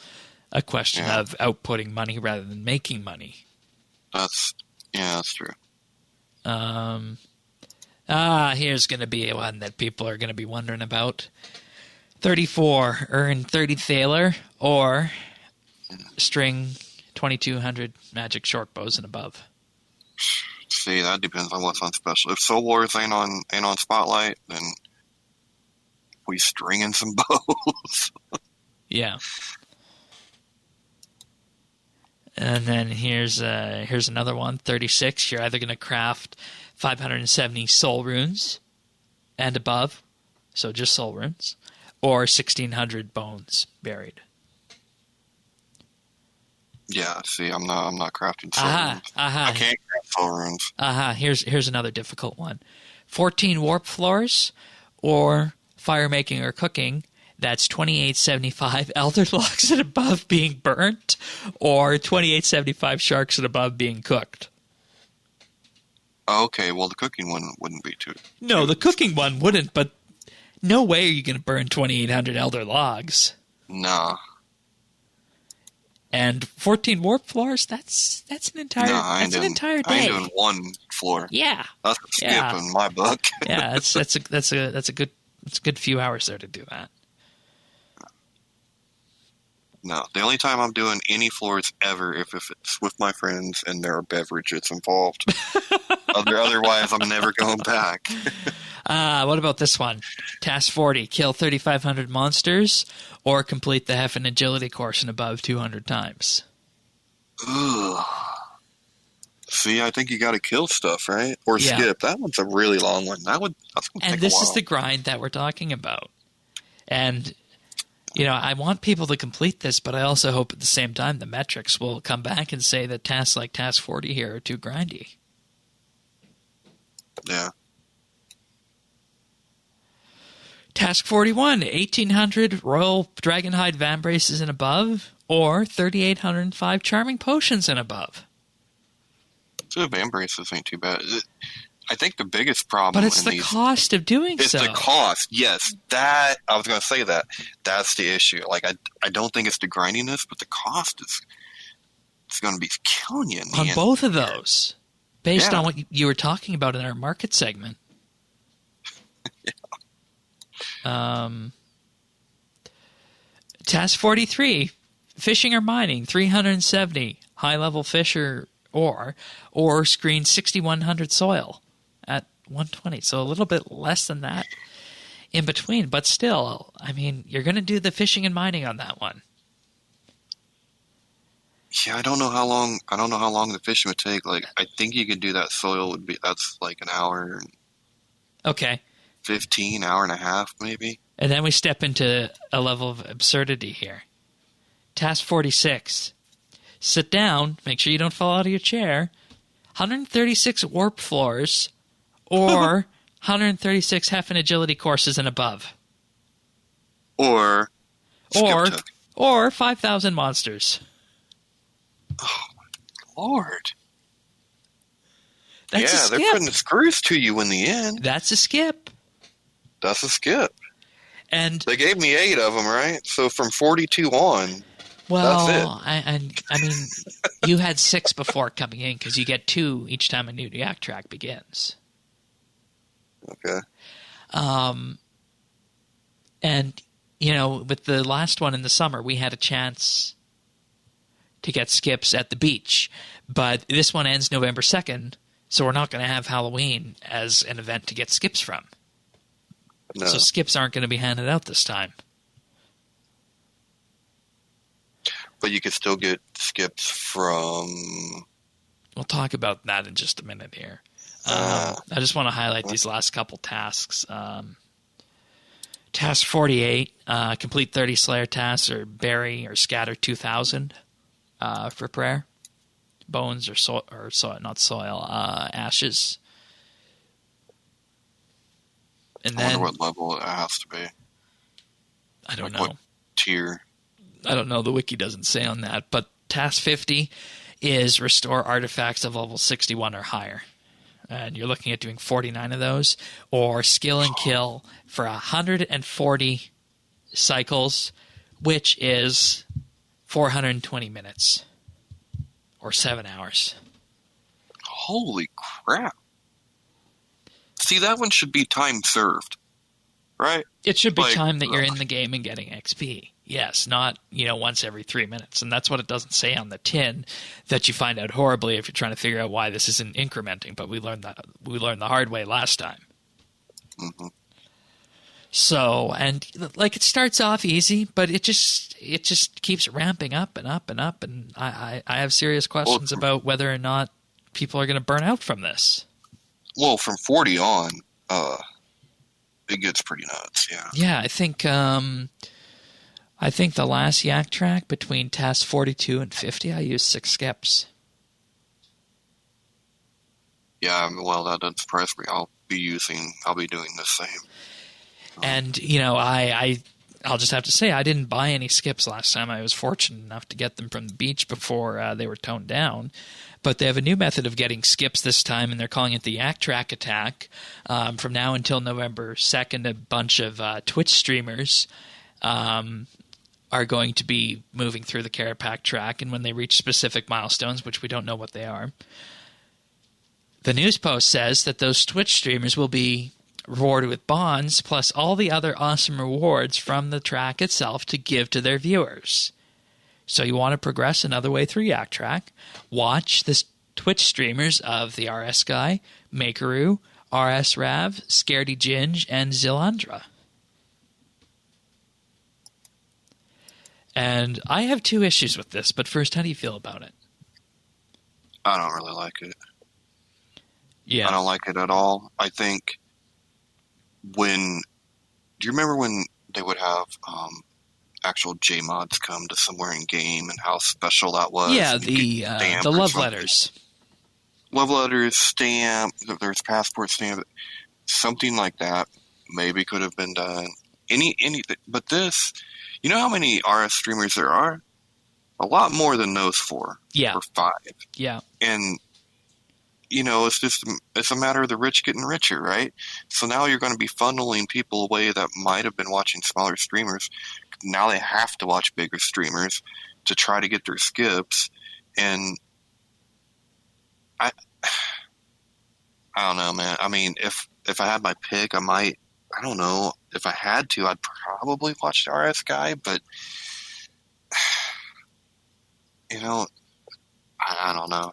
a question of outputting money rather than making money. That's true. Here's going to be one that people are going to be wondering about. 34, earn 30 Thaler, or string 2,200 magic short bows and above. See, that depends on what's on special. If Soul Wars ain't on Spotlight, then we stringing some bows. Yeah. And then here's another one, 36. You're either going to craft 570 soul runes and above, so just soul runes, or 1,600 bones buried. Yeah, see, I'm not crafting soul runes. I can't craft soul runes. Here's another difficult one. 14 warp floors, or fire making or cooking. That's 2875 elder logs and above being burnt, or 2875 sharks and above being cooked. Okay, well, the cooking one wouldn't be too... No, the cooking one wouldn't, but no way are you going to burn 2800 elder logs. Nah. And 14 warp floors, that's an entire an entire day. I ain't doing one floor. Yeah. That's a skip in my book. Yeah, that's a good few hours there to do that. No, the only time I'm doing any floors ever if it's with my friends and there are beverages involved. Otherwise, I'm never going back. What about this one? Task 40, kill 3,500 monsters or complete the Hef and Agility course and above 200 times. Ugh. See, I think you got to kill stuff, right? Or skip. That one's a really long one. That's going to take a while. And this is the grind that we're talking about. And... I want people to complete this, but I also hope at the same time the metrics will come back and say that tasks like Task 40 here are too grindy. Yeah. Task 41, 1,800 Royal Dragonhide Vambraces and above, or 3,805 Charming Potions and above. So the Vambraces ain't too bad. I think the biggest problem... But it's the cost of doing so. It's the cost, yes. I was going to say that. That's the issue. Like, I don't think it's the grindiness, but the cost is... It's going to be killing you in the end. On both of those, based on what you were talking about in our market segment. Task 43, fishing or mining, 370 high-level fish or screen 6,100 soil at 120. So a little bit less than that in between. But still, I mean, you're going to do the fishing and mining on that one. Yeah, I don't know how long the fishing would take. Like, I think you could do that soil that's like an hour. Okay. 15, hour and a half, maybe. And then we step into a level of absurdity here. Task 46. Sit down, make sure you don't fall out of your chair. 136 warp floors or 136 Hef and agility courses and above. Or 5,000 monsters. Oh, my Lord. That's a skip. They're putting the screws to you in the end. That's a skip. That's a skip. And they gave me 8 of them, right? So from 42 on, well, that's it. I mean, you had 6 before coming in because you get 2 each time a new Yak Track begins. Okay. And, you know, with the last one in the summer, we had a chance to get skips at the beach. But this one ends November 2nd, so we're not going to have Halloween as an event to get skips from. No. So skips aren't going to be handed out this time. But you could still get skips from... We'll talk about that in just a minute here. I just want to highlight these last couple tasks. Task 48, complete 30 Slayer tasks or bury or scatter 2,000 for prayer. Bones or not soil, ashes. And I then, wonder what level it has to be. I don't know. What tier? I don't know. The wiki doesn't say on that. But task 50 is restore artifacts of level 61 or higher. And you're looking at doing 49 of those. Or skill and kill for 140 cycles, which is 420 minutes. Or 7 hours. Holy crap. See, that one should be time served, right? It should be time that you're in the game and getting XP. Yes, not, once every 3 minutes. And that's what it doesn't say on the tin, that you find out horribly if you're trying to figure out why this isn't incrementing. But we learned the hard way last time. Mm-hmm. So, and it starts off easy, but it just keeps ramping up and up and up. And I have serious questions about whether or not people are going to burn out from this. Well, from 40 on, it gets pretty nuts, yeah. Yeah, I think the last Yak Track between task 42 and 50, I used 6 skips. Yeah, well, that doesn't surprise me. I'll be doing the same. And, I'll just have to say, I didn't buy any skips last time. I was fortunate enough to get them from the beach before they were toned down. But they have a new method of getting skips this time, and they're calling it the Yak Track Attack. From now until November 2nd, a bunch of Twitch streamers are going to be moving through the Kerapac Track, and when they reach specific milestones, which we don't know what they are, the news post says that those Twitch streamers will be rewarded with bonds, plus all the other awesome rewards from the track itself to give to their viewers. So you want to progress another way through Yak Track, watch the Twitch streamers of the RS Guy, Makeroo, RS Rav, Scaredy Ginge, and Zilandra. And I have 2 issues with this, but first, how do you feel about it? I don't really like it. Yeah. I don't like it at all. I think do you remember when they would have actual JMods come to somewhere in game and how special that was? Yeah, the love letters. Love letters, stamp, there's passport stamp, something like that maybe could have been done. but this, you know how many RS streamers there are? A lot more than those 4 or 5. Yeah. And, it's a matter of the rich getting richer, right? So now you're going to be funneling people away that might have been watching smaller streamers. Now they have to watch bigger streamers to try to get their skips. And I don't know, man. I mean, if I had my pick, I don't know. If I had to, I'd probably watch the RS guy, but I don't know.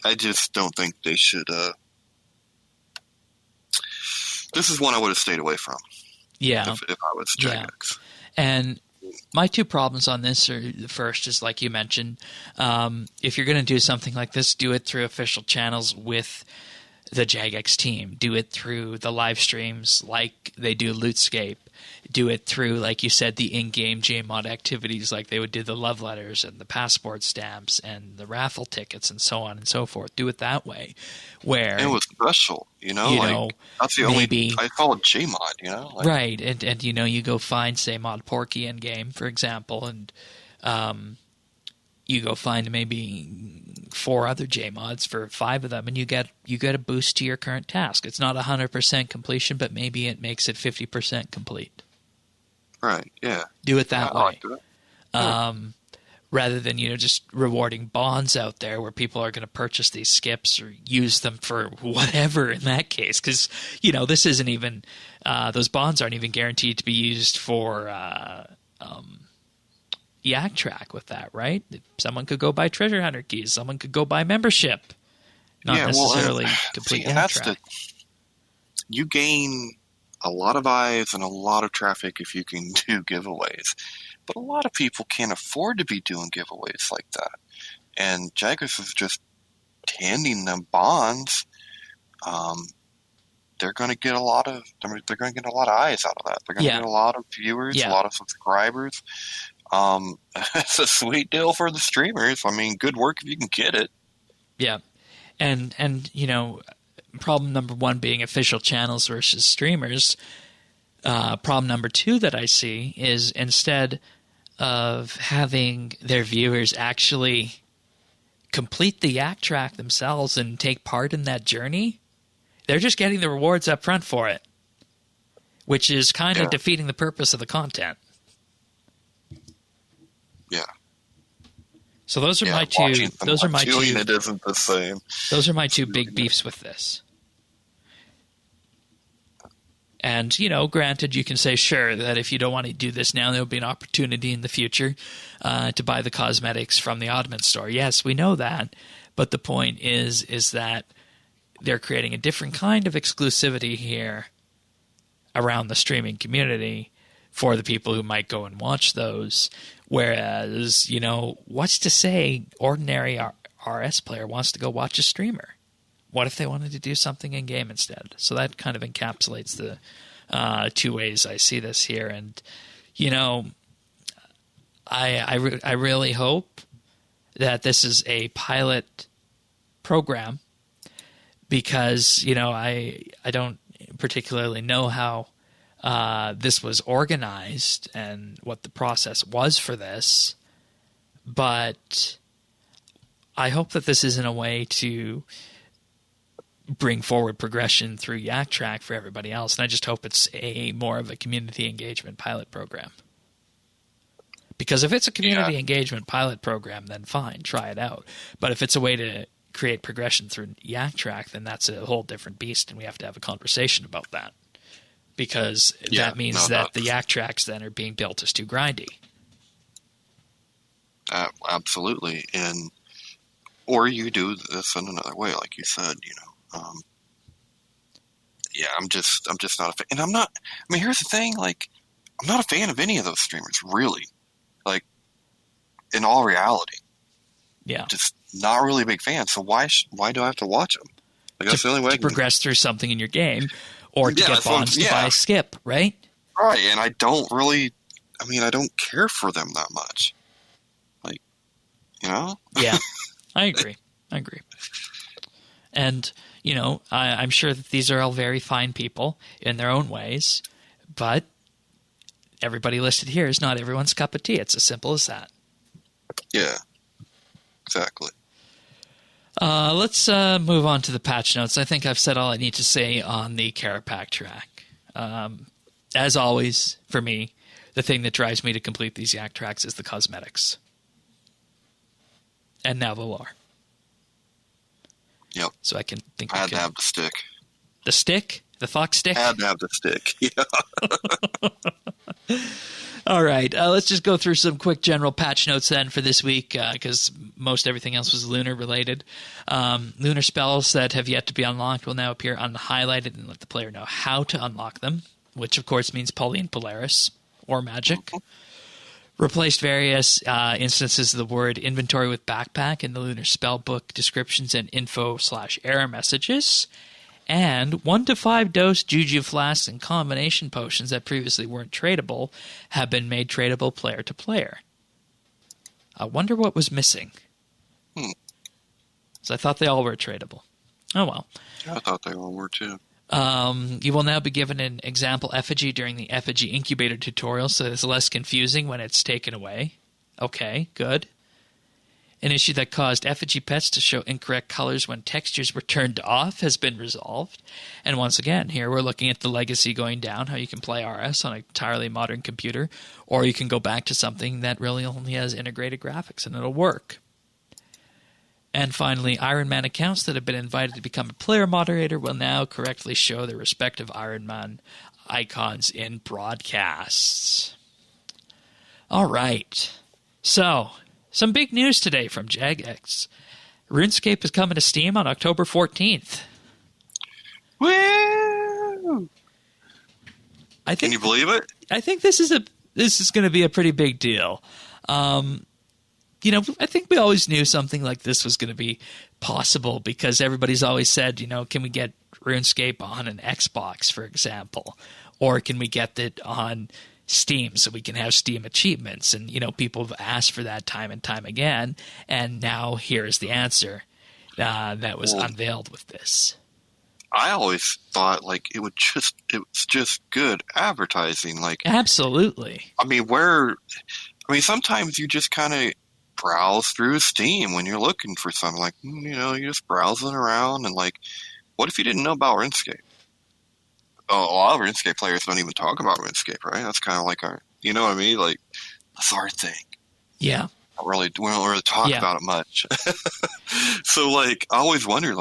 I just don't think they should. This is one I would have stayed away from. Yeah. If I was Jagex. Yeah. And my 2 problems on this are, the first is, like you mentioned, if you're going to do something like this, do it through official channels with the Jagex team. Do it through the live streams like they do RuneScape. Do it through, like you said, the in-game JMod activities like they would do the love letters and the passport stamps and the raffle tickets and so on and so forth. Do it that way. Where it was special, that's the only I call it JMod, right. And you go find, say, Mod Porky in game, for example, and you go find maybe 4 other JMods for 5 of them, and you get a boost to your current task. It's not 100% completion, but maybe it makes it 50% complete. Right. Yeah. Do it that way. I like that. Rather than just rewarding bonds out there where people are going to purchase these skips or use them for whatever in that case, because this isn't even those bonds aren't even guaranteed to be used for Yak Track with that, right? Someone could go buy treasure hunter keys. Someone could go buy membership. Not necessarily complete Yak Track. You gain a lot of eyes and a lot of traffic if you can do giveaways. But a lot of people can't afford to be doing giveaways like that. And Jagex is just handing them bonds. They're going to get a lot of eyes out of that. They're going to get a lot of viewers, a lot of subscribers. It's a sweet deal for the streamers. I mean, good work if you can get it. Yeah. And problem number 1 being official channels versus streamers. Problem number 2 that I see is, instead of having their viewers actually complete the Yak Track themselves and take part in that journey, they're just getting the rewards up front for it, which is kind of defeating the purpose of the content. Yeah. So those are my 2. Those are my 2. It isn't the same. Those are my 2 big beefs with this. And, granted, you can say, sure, that if you don't want to do this now, there'll be an opportunity in the future to buy the cosmetics from the Oddment store. Yes, we know that. But the point is that they're creating a different kind of exclusivity here around the streaming community for the people who might go and watch those. Whereas, what's to say ordinary RS player wants to go watch a streamer? What if they wanted to do something in game instead? So that kind of encapsulates the 2 ways I see this here. And I really hope that this is a pilot program, because I don't particularly know how this was organized and what the process was for this, but I hope that this isn't a way to bring forward progression through Yak Track for everybody else. And I just hope it's more of a community engagement pilot program. Because if it's a community engagement pilot program, then fine, try it out. But if it's a way to create progression through Yak Track, then that's a whole different beast, and we have to have a conversation about that. Because that means that the Yak Tracks then are being built as too grindy. Absolutely. Or you do this in another way, like you said, I'm just not a fan. And here's the thing, I'm not a fan of any of those streamers, really. In all reality. Yeah. Just not really a big fan. So why do I have to watch them? That's the only way to progress through something in your game, or to get bonds to buy a skip, right? Right, and I don't care for them that much. Yeah, I agree. And, I'm sure that these are all very fine people in their own ways, but everybody listed here is not everyone's cup of tea. It's as simple as that. Yeah, exactly. Let's move on to the patch notes. I think I've said all I need to say on the Kerapac track. As always, for me, the thing that drives me to complete these Yak tracks is the cosmetics. And now the lore. Yep. So I can think I had to have the stick. The stick? The fox stick? I had to have the stick, yeah. All right, let's just go through some quick general patch notes then for this week, because most everything else was Lunar related. Lunar spells that have yet to be unlocked will now appear unhighlighted and let the player know how to unlock them, which of course means Pauline Polaris or magic. Replaced various instances of the word inventory with backpack in the Lunar spellbook descriptions and info/error messages. And 1 to 5 dose Juju flasks and combination potions that previously weren't tradable have been made tradable player to player. I wonder what was missing. So I thought they all were tradable. Oh well. I thought they all were too. You will now be given an example effigy during the effigy incubator tutorial, so it's less confusing when it's taken away. Okay, good. An issue that caused effigy pets to show incorrect colors when textures were turned off has been resolved. And once again, here we're looking at the legacy going down, how you can play RS on an entirely modern computer, or you can go back to something that really only has integrated graphics and it'll work. And finally, Iron Man accounts that have been invited to become a player moderator will now correctly show their respective Iron Man icons in broadcasts. All right. So, some big news today from Jagex. RuneScape is coming to Steam on October 14th. Woo! Can you believe it? I think this is going to be a pretty big deal. I think we always knew something like this was going to be possible because everybody's always said, can we get RuneScape on an Xbox, for example? Or can we get it on Steam so we can have Steam achievements? And, people have asked for that time and time again. And now here's the answer that was unveiled with this. I always thought it was just good advertising. Absolutely. Sometimes you just kind of browse through Steam when you're looking for something. You're just browsing around and what if you didn't know about RuneScape? A lot of RuneScape players don't even talk about RuneScape, right? That's kind of like our, you know what I mean? That's our thing. Yeah. We don't really talk about it much. So I always wonder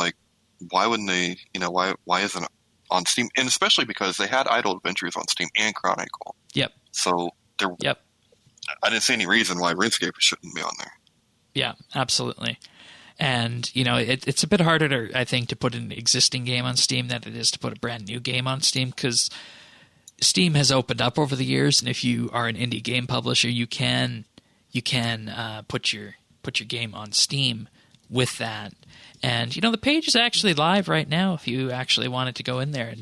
why wouldn't they, why isn't it on Steam? And especially because they had Idle Adventures on Steam and Chronicle. Yep. So I didn't see any reason why RuneScape shouldn't be on there. Yeah, absolutely. And, it's a bit harder, I think, to put an existing game on Steam than it is to put a brand new game on Steam because Steam has opened up over the years, and if you are an indie game publisher, you can put your game on Steam with that. And, the page is actually live right now if you actually wanted to go in there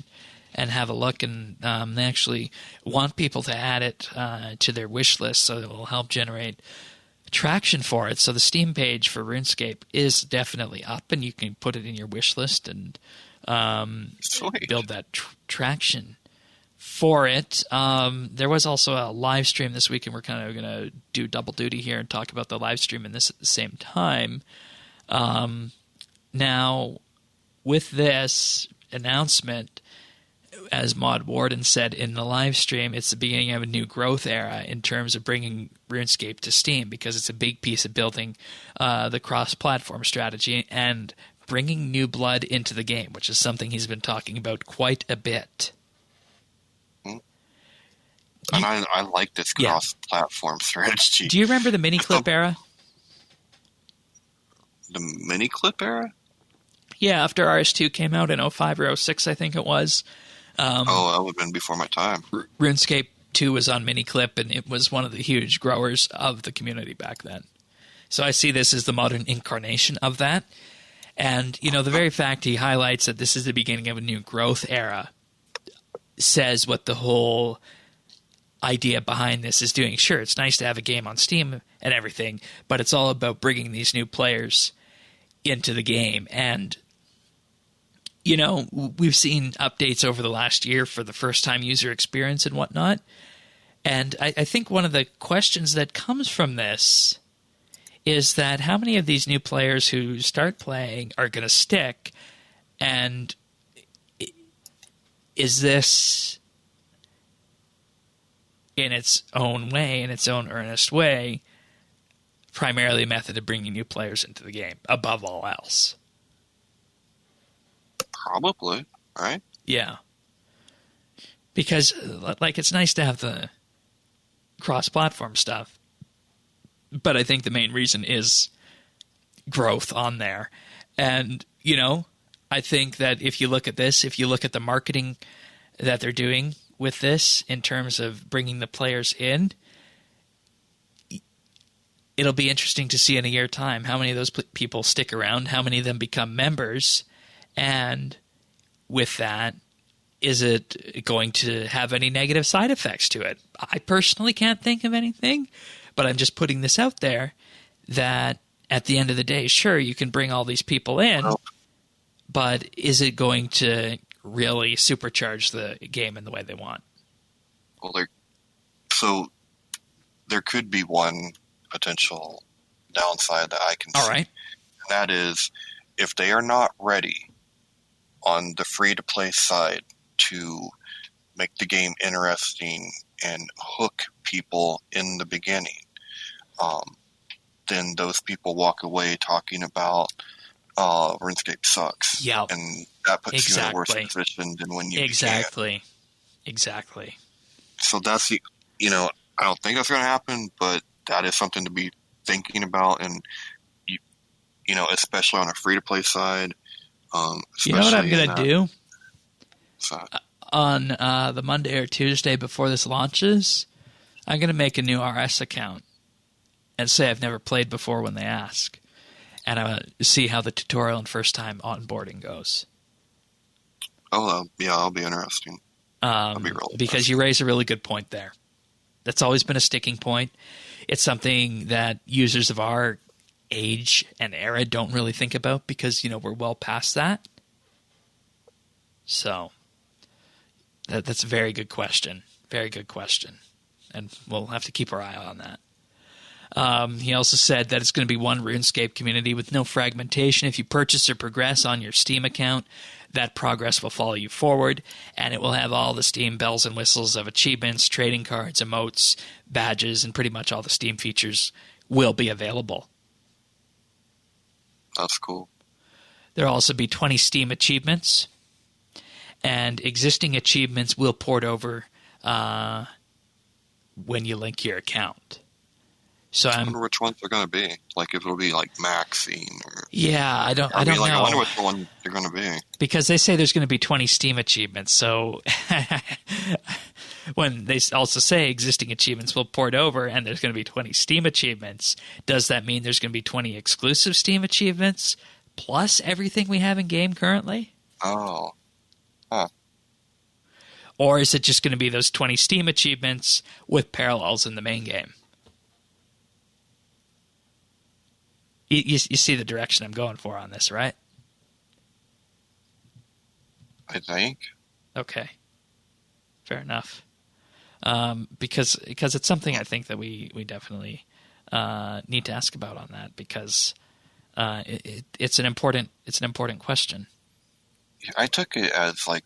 and have a look, and they actually want people to add it to their wish list so it will help generate traction for it. So the Steam page for RuneScape is definitely up, and you can put it in your wish list and build that traction for it. There was also a live stream this week, and we're kind of going to do double duty here and talk about the live stream and this at the same time. Now, with this announcement, as Maud Warden said in the live stream, it's the beginning of a new growth era in terms of bringing RuneScape to Steam because it's a big piece of building the cross-platform strategy and bringing new blood into the game, which is something he's been talking about quite a bit. And I like this cross-platform strategy. Do you remember the mini-clip era? The mini-clip era? Yeah, after RS2 came out in 05 or 06, I think it was. That would have been before my time. RuneScape 2 was on Miniclip, and it was one of the huge growers of the community back then. So I see this as the modern incarnation of that. And, the very fact he highlights that this is the beginning of a new growth era says what the whole idea behind this is doing. Sure, it's nice to have a game on Steam and everything, but it's all about bringing these new players into the game. And we've seen updates over the last year for the first-time user experience and whatnot, And I think one of the questions that comes from this is that how many of these new players who start playing are going to stick, and is this in its own way, in its own earnest way, primarily a method of bringing new players into the game above all else? Probably, right? Yeah. Because, like, it's nice to have the cross-platform stuff, but I think the main reason is growth on there. And, you know, I think that if you look at this, if you look at the marketing that they're doing with this in terms of bringing the players in, it'll be interesting to see in a year's time how many of those people stick around, how many of them become members, and with that, is it going to have any negative side effects to it? I personally can't think of anything, but I'm just putting this out there that at the end of the day, sure, you can bring all these people in, but is it going to really supercharge the game in the way they want? Well, there could be one potential downside that I can see. All right. And that is if they are not ready on the free-to-play side to make the game interesting and hook people in the beginning, then those people walk away talking about RuneScape sucks. Yeah. And that puts you in a worse position than when you began. Exactly. So that's the, I don't think that's going to happen, but that is something to be thinking about. And, especially on a free-to-play side. You know what I'm going to do? So, on the Monday or Tuesday before this launches, I'm going to make a new RS account and say I've never played before when they ask. And I'm going to see how the tutorial and first-time onboarding goes. Oh, yeah, that'll be interesting. Because you raise a really good point there. That's always been a sticking point. It's something that users of our age and era don't really think about because, we're well past that. So that's a very good question. Very good question. And we'll have to keep our eye on that. He also said that it's going to be one RuneScape community with no fragmentation. If you purchase or progress on your Steam account, that progress will follow you forward, and it will have all the Steam bells and whistles of achievements, trading cards, emotes, badges, and pretty much all the Steam features will be available. That's cool. There will also be 20 Steam achievements, and existing achievements will port over when you link your account. So I wonder which ones they're going to be. Like if it'll be like Maxine or... Yeah, I don't know. I wonder which one they're going to be. Because they say there's going to be 20 Steam achievements. So when they also say existing achievements will port over and there's going to be 20 Steam achievements, does that mean there's going to be 20 exclusive Steam achievements plus everything we have in game currently? Oh. Huh. Or is it just going to be those 20 Steam achievements with parallels in the main game? You see the direction I'm going for on this, right? I think. Okay. Fair enough. Because it's something I think that we definitely need to ask about on that because it's an important question. I took it as like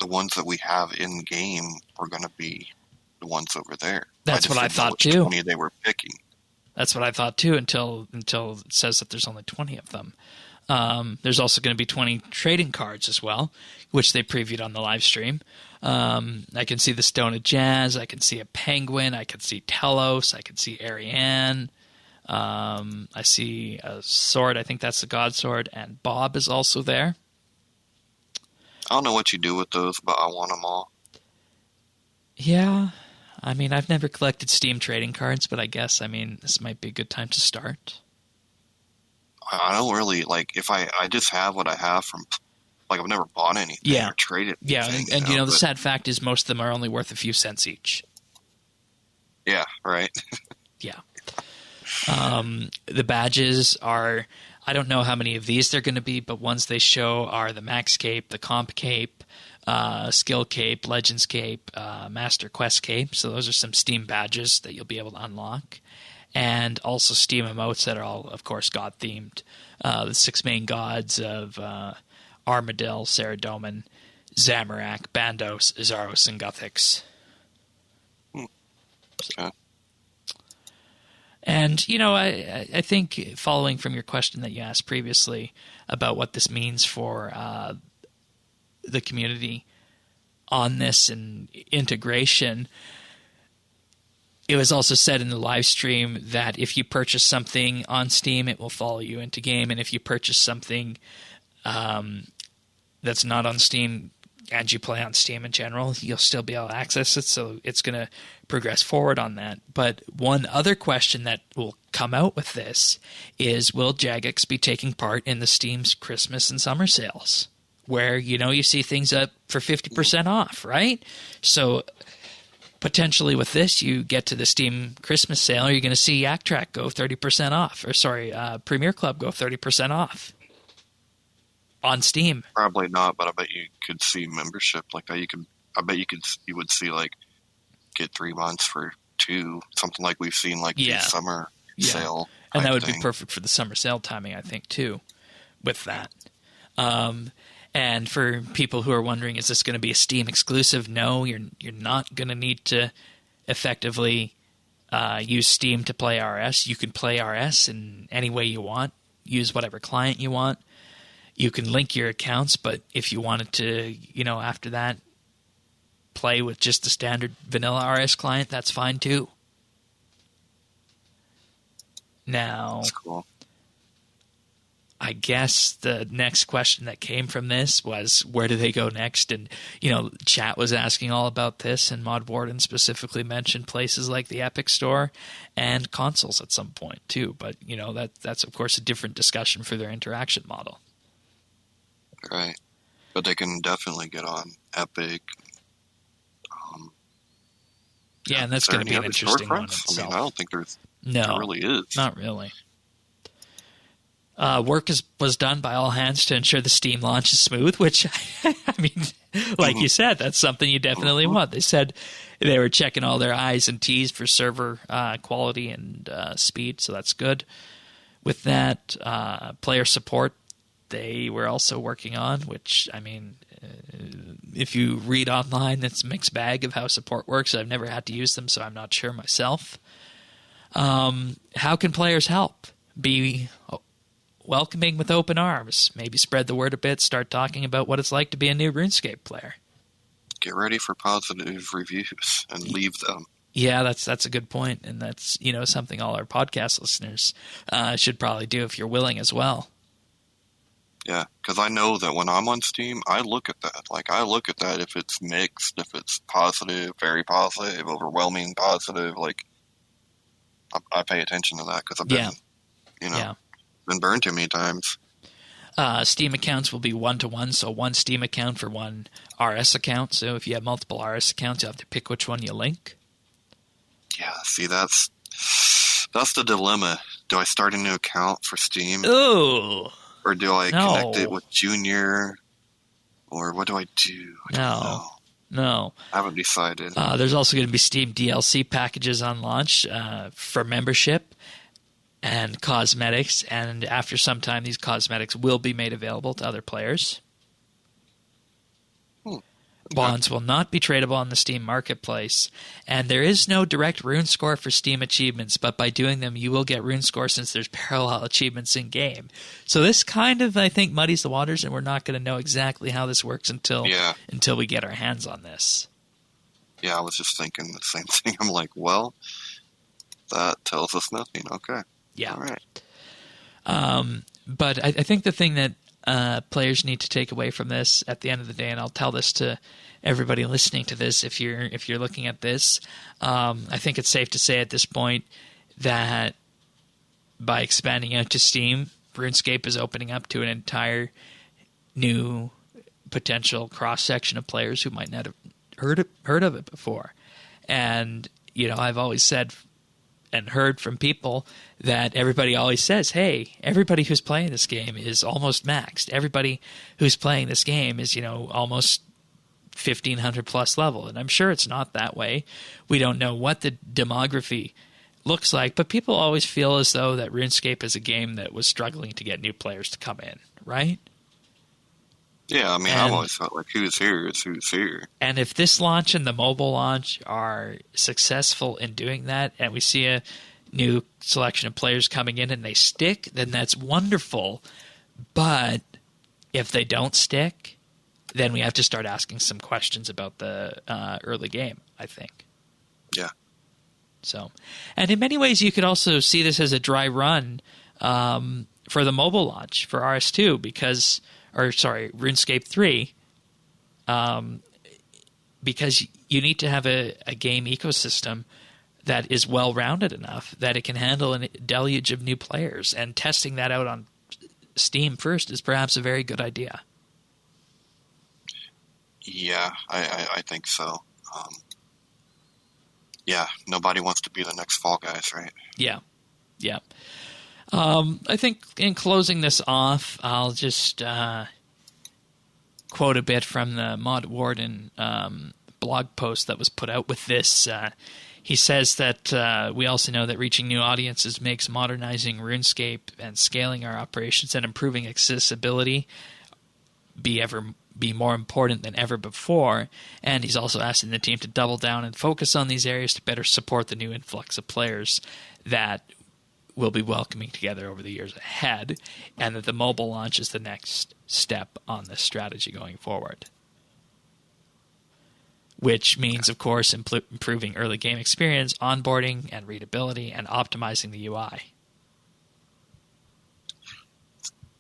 the ones that we have in game were going to be the ones over there. That's what I thought too. 20 they were picking. That's what I thought too until it says that there's only 20 of them. There's also going to be 20 trading cards as well, which they previewed on the live stream. I can see the Stone of Jazz. I can see a Penguin. I can see Telos. I can see Ariane. I see a sword. I think that's the God Sword. And Bob is also there. I don't know what you do with those, but I want them all. Yeah. I mean, I've never collected Steam trading cards, but I guess, this might be a good time to start. I don't really, if I just have what I have from, I've never bought anything or traded anything. Yeah, and the sad fact is most of them are only worth a few cents each. Yeah, right. Yeah. The badges are, I don't know how many of these they're going to be, but ones they show are the Max Cape, the Comp Cape, Skill Cape, Legends Cape, Master Quest Cape. So those are some Steam badges that you'll be able to unlock. And also Steam emotes that are all, of course, God-themed. The 6 main gods of Armadil, Saradomin, Zamorak, Bandos, Azaros, and Guthix. Okay. And, you know, I think following from your question that you asked previously about what this means for the community on this and integration, it was also said in the live stream that if you purchase something on Steam, it will follow you into game. And if you purchase something that's not on Steam and you play on Steam in general, you'll still be able to access it. So it's going to progress forward on that. But one other question that will come out with this is, will Jagex be taking part in the Steam's Christmas and summer sales? Where, you know, you see things up for 50% off, right? So potentially with this, you get to the Steam Christmas sale, you're going to see Yak Track go 30% off. Or sorry, Premier Club go 30% off on Steam. Probably not, but I bet you could see membership like that. I bet you would see like get 3 months for 2, something like we've seen like the summer sale. And that would be perfect for the summer sale timing, I think, too, with that. And for people who are wondering, is this going to be a Steam exclusive? No, you're not going to need to effectively use Steam to play RS. You can play RS in any way you want. Use whatever client you want. You can link your accounts, but if you wanted to, you know, after that, play with just the standard vanilla RS client, that's fine too. Now, that's cool. I guess the next question that came from this was, where do they go next? And, you know, chat was asking all about this, and Mod Warden specifically mentioned places like the Epic Store and consoles at some point too. But, you know, that's of course a different discussion for their interaction model. Right. But they can definitely get on Epic. Yeah, and that's going to be an interesting one itself. I mean, I don't think there really is. Not really. Work was done by all hands to ensure the Steam launch is smooth, which, I mean, like you said, that's something you definitely want. They said they were checking all their I's and T's for server quality and speed, so that's good. With that, player support, they were also working on, which, I mean, if you read online, it's a mixed bag of how support works. I've never had to use them, so I'm not sure myself. How can players help? Be welcoming with open arms. Maybe spread the word a bit. Start talking about what it's like to be a new RuneScape player. Get ready for positive reviews and leave them. Yeah, that's a good point, and that's, you know, something all our podcast listeners should probably do if you're willing as well. Yeah, because I know that when I'm on Steam, I look at that. Like, I look at that if it's mixed, if it's positive, very positive, overwhelming positive. Like, I pay attention to that because I've been, been burned too many times. Steam accounts will be 1-to-1, so one Steam account for one RS account. So if you have multiple RS accounts, you have to pick which one you link. Yeah, see, that's the dilemma. Do I start a new account for Steam? Ooh. Or do I connect it with Junior? Or what do I do? I don't know. No. I haven't decided. There's also going to be Steam DLC packages on launch for membership and cosmetics. And after some time, these cosmetics will be made available to other players. Bonds will not be tradable on the Steam Marketplace, and there is no direct rune score for Steam achievements, but by doing them, you will get rune score since there's parallel achievements in-game. So this kind of, I think, muddies the waters, and we're not going to know exactly how this works until we get our hands on this. Yeah, I was just thinking the same thing. I'm like, well, that tells us nothing. Okay. Yeah. All right. But I think the thing that players need to take away from this at the end of the day, and I'll tell this to everybody listening to this if you're looking at this, I think it's safe to say at this point that by expanding out to Steam, RuneScape is opening up to an entire new potential cross-section of players who might not have heard of it before. And, you know, I've always said and heard from people that everybody always says, hey, everybody who's playing this game is almost maxed. Everybody who's playing this game is, you know, almost 1,500 plus level. And I'm sure it's not that way. We don't know what the demography looks like, but people always feel as though that RuneScape is a game that was struggling to get new players to come in, right? Yeah, I mean, I've always felt like who's here is who's here. And if this launch and the mobile launch are successful in doing that, and we see a new selection of players coming in and they stick, then that's wonderful. But if they don't stick, then we have to start asking some questions about the early game, I think. Yeah. So, and in many ways, you could also see this as a dry run for the mobile launch for RS2 because... RuneScape 3, because you need to have a game ecosystem that is well-rounded enough that it can handle a deluge of new players. And testing that out on Steam first is perhaps a very good idea. Yeah, I think so. Yeah, nobody wants to be the next Fall Guys, right? Yeah. I think in closing this off, I'll just quote a bit from the Mod Warden blog post that was put out with this. He says that we also know that reaching new audiences makes modernizing RuneScape and scaling our operations and improving accessibility be more important than ever before. And he's also asking the team to double down and focus on these areas to better support the new influx of players that will be welcoming together over the years ahead, and that the mobile launch is the next step on this strategy going forward. Which means, of course, improving early game experience, onboarding and readability, and optimizing the UI.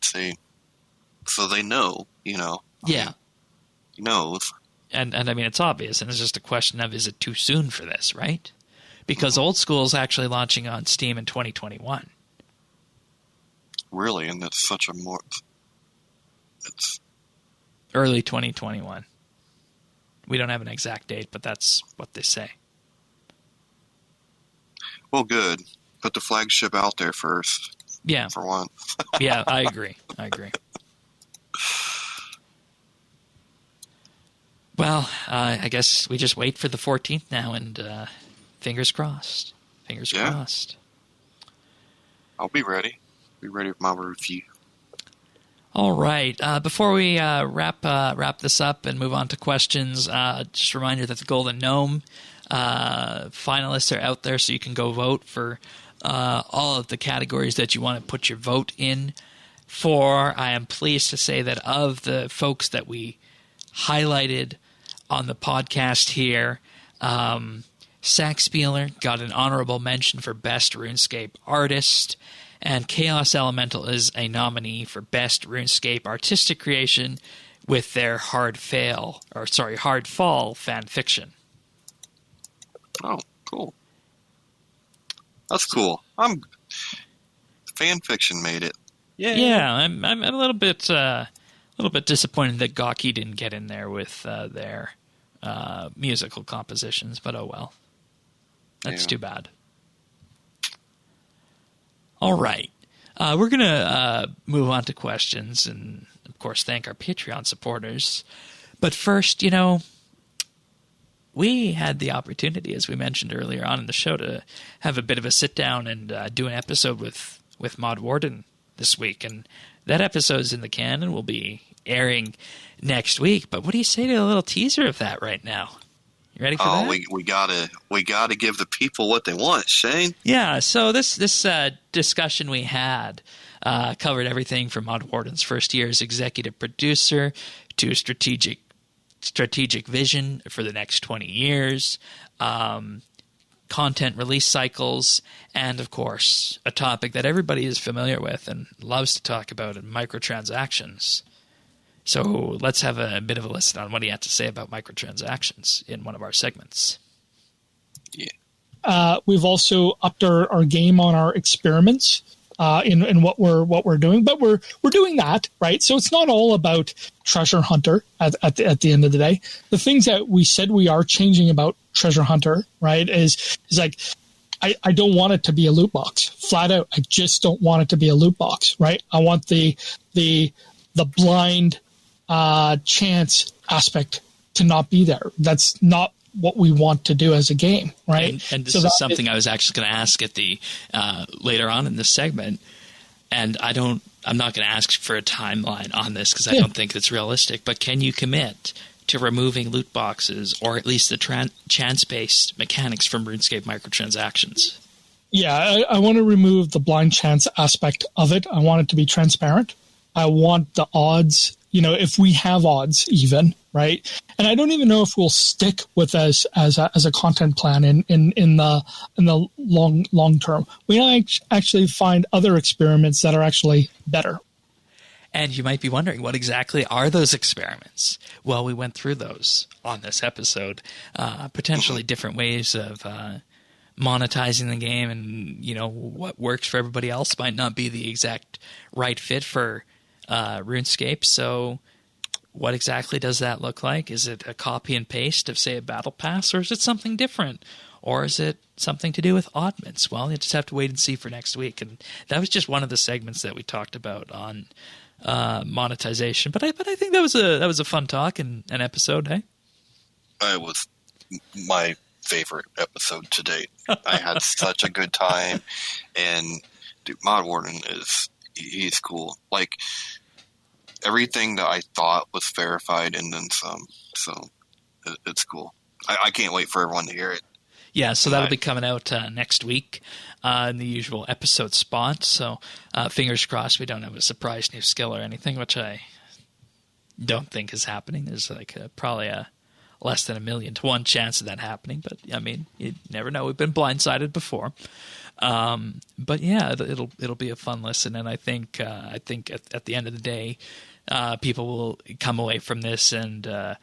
See, so they know, Yeah. He knows. And I mean, it's obvious, and it's just a question of, is it too soon for this, right? Because Old School is actually launching on Steam in 2021. Really? And that's such a it's early 2021. We don't have an exact date, but that's what they say. Well, good. Put the flagship out there first. Yeah. For once. Yeah, I agree. Well, I guess we just wait for the 14th now, and fingers crossed. Fingers crossed. I'll be ready. Be ready with my review. All right. Before we wrap this up and move on to questions, just a reminder that the Golden Gnome finalists are out there, so you can go vote for all of the categories that you want to put your vote in for. I am pleased to say that of the folks that we highlighted on the podcast here, Saxspieler got an honorable mention for Best RuneScape Artist, and Chaos Elemental is a nominee for Best RuneScape Artistic Creation with their Hard Fall fan fiction. Oh, cool. That's cool. Fan fiction made it. Yeah, I'm a little bit disappointed that Gawky didn't get in there with their musical compositions, but oh well. That's too bad. All right. We're going to move on to questions and, of course, thank our Patreon supporters. But first, we had the opportunity, as we mentioned earlier on in the show, to have a bit of a sit-down and do an episode with Mod Warden this week. And that episode's in the can and will be airing next week. But what do you say to a little teaser of that right now? You ready for that? We gotta give the people what they want, Shane. Yeah. So this discussion we had covered everything from Mod Warden's first year as executive producer to strategic vision for the next 20 years, content release cycles, and of course a topic that everybody is familiar with and loves to talk about, microtransactions. So let's have a bit of a listen on what he had to say about microtransactions in one of our segments. Yeah. We've also upped our game on our experiments in what we're doing, but we're doing that, right? So it's not all about Treasure Hunter at the end of the day. The things that we said we are changing about Treasure Hunter, right, is like I don't want it to be a loot box. Flat out, I just don't want it to be a loot box, right? I want the blind chance aspect to not be there. That's not what we want to do as a game, right? And this is something I was actually going to ask at the later on in this segment, and I'm not going to ask for a timeline on this because I don't think it's realistic. But can you commit to removing loot boxes or at least the chance-based mechanics from RuneScape microtransactions? Yeah, I want to remove the blind chance aspect of it. I want it to be transparent. I want the odds, if we have odds even, right? And I don't even know if we'll stick with as a content plan in the long term. We might actually find other experiments that are actually better. And you might be wondering, what exactly are those experiments? Well, we went through those on this episode, potentially different ways of monetizing the game, and what works for everybody else might not be the exact right fit for RuneScape. So what exactly does that look like? Is it a copy and paste of, say, a battle pass, or is it something different? Or is it something to do with oddments? Well, you just have to wait and see for next week. And that was just one of the segments that we talked about on monetization. But I think that was a fun talk and an episode, hey? It was my favorite episode to date. I had such a good time, and dude, Mod Warden he's cool. Like, everything that I thought was verified and then some. So it's cool. I can't wait for everyone to hear it. Yeah, so that'll be coming out next week in the usual episode spot. So fingers crossed we don't have a surprise new skill or anything, which I don't think is happening. There's probably a less than 1,000,000 to 1 chance of that happening. But, I mean, you never know. We've been blindsided before. But, yeah, it'll be a fun listen. And I think at the end of the day, people will come away from this and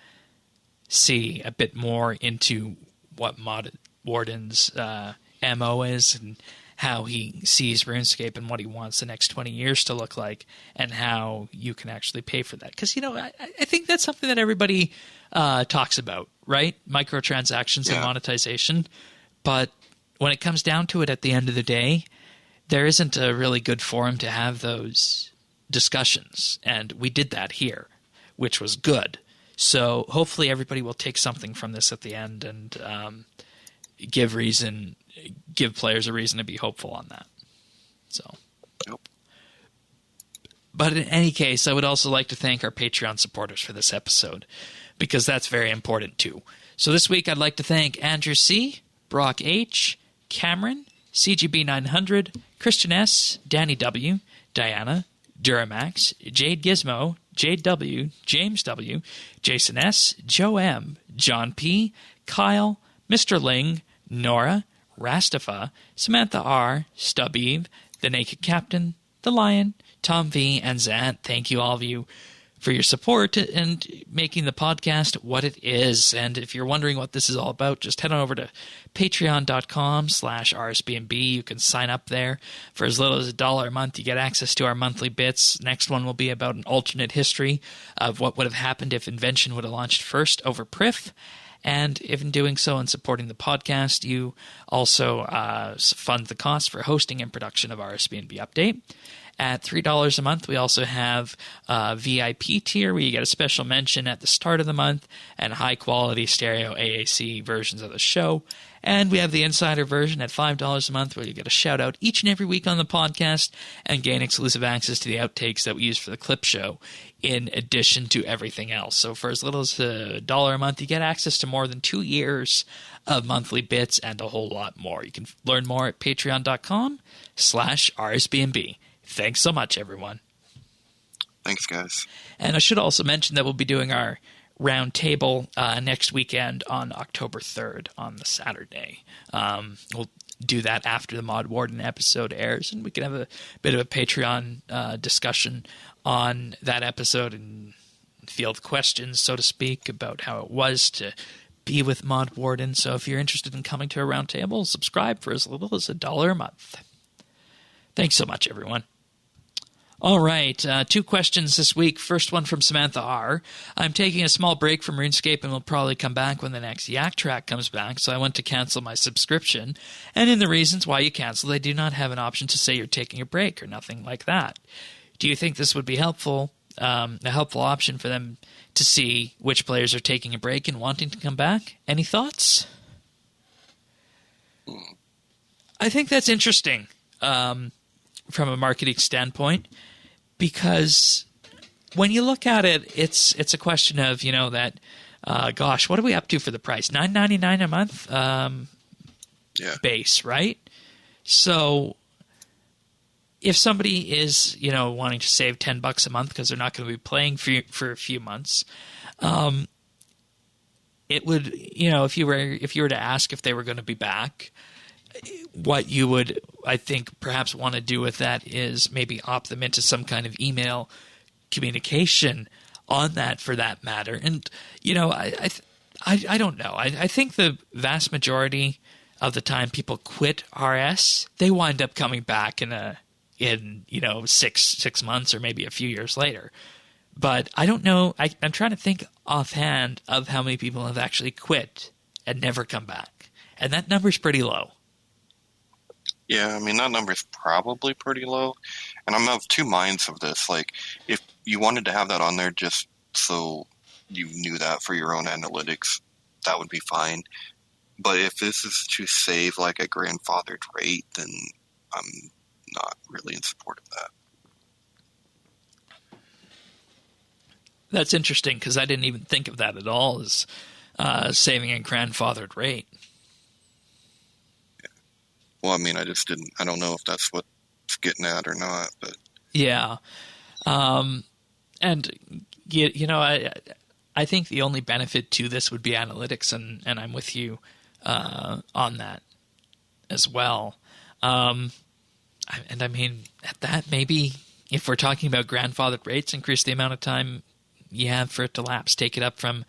see a bit more into what Mod Warden's MO is and how he sees RuneScape and what he wants the next 20 years to look like, and how you can actually pay for that. Because, I think that's something that everybody talks about, right? Microtransactions and monetization. But when it comes down to it at the end of the day, there isn't a really good forum to have those discussions. And we did that here, which was good. So hopefully everybody will take something from this at the end and give players a reason to be hopeful on that. So, but in any case, I would also like to thank our Patreon supporters for this episode, because that's very important too. So this week I'd like to thank Andrew C., Brock H., Cameron, CGB 900, Christian S., Danny W., Diana, Duramax, Jade Gizmo, Jade W., James W., Jason S., Joe M., John P., Kyle, Mr. Ling, Nora, Rastafa, Samantha R., Stub Eve, The Naked Captain, The Lion, Tom V., and Zant. Thank you, all of you, for your support and making the podcast what it is. And if you're wondering what this is all about, just head on over to patreon.com/RSBANDB. You can sign up there for as little as $1 a month. You get access to our monthly bits. Next one will be about an alternate history of what would have happened if Invention would have launched first over Prif. And if in doing so and supporting the podcast, you also fund the cost for hosting and production of RSBANDB Update. At $3 a month, we also have a VIP tier where you get a special mention at the start of the month and high-quality stereo AAC versions of the show. And we have the insider version at $5 a month where you get a shout-out each and every week on the podcast and gain exclusive access to the outtakes that we use for the clip show in addition to everything else. So for as little as $1 a month, you get access to more than 2 years of monthly bits and a whole lot more. You can learn more at patreon.com/RSBANDB. Thanks so much, everyone. Thanks, guys. And I should also mention that we'll be doing our round table next weekend on October 3rd on the Saturday. We'll do that after the Mod Warden episode airs, and we can have a bit of a Patreon discussion on that episode and field questions, so to speak, about how it was to be with Mod Warden. So if you're interested in coming to a round table, subscribe for as little as $1 a month. Thanks so much, everyone. All right, 2 questions this week. First one from Samantha R. I'm taking a small break from RuneScape and will probably come back when the next Yak Track comes back, so I want to cancel my subscription. And in the reasons why you cancel, they do not have an option to say you're taking a break or nothing like that. Do you think this would be helpful a helpful option for them to see which players are taking a break and wanting to come back. Any thoughts? I think that's interesting from a marketing standpoint, because when you look at it, it's a question of, that, gosh, what are we up to for the price? $9.99 a month base, right? So if somebody is, wanting to save $10 a month because they're not going to be playing for a few months, it would, if you were to ask if they were going to be back, what you would, I think, perhaps want to do with that is maybe opt them into some kind of email communication on that, for that matter. And I don't know. I think the vast majority of the time people quit RS, they wind up coming back in 6 months or maybe a few years later. But I don't know. I'm trying to think offhand of how many people have actually quit and never come back, and that number's pretty low. Yeah, I mean, that number's probably pretty low. And I'm of two minds of this. Like, if you wanted to have that on there just so you knew that for your own analytics, that would be fine. But if this is to save like a grandfathered rate, then I'm not really in support of that. That's interesting, because I didn't even think of that at all as saving a grandfathered rate. Well, I mean, I don't know if that's what it's getting at or not, but. Yeah. And, I think the only benefit to this would be analytics, and I'm with you on that as well. And I mean, at that, maybe if we're talking about grandfathered rates, increase the amount of time you have for it to lapse, take it up from,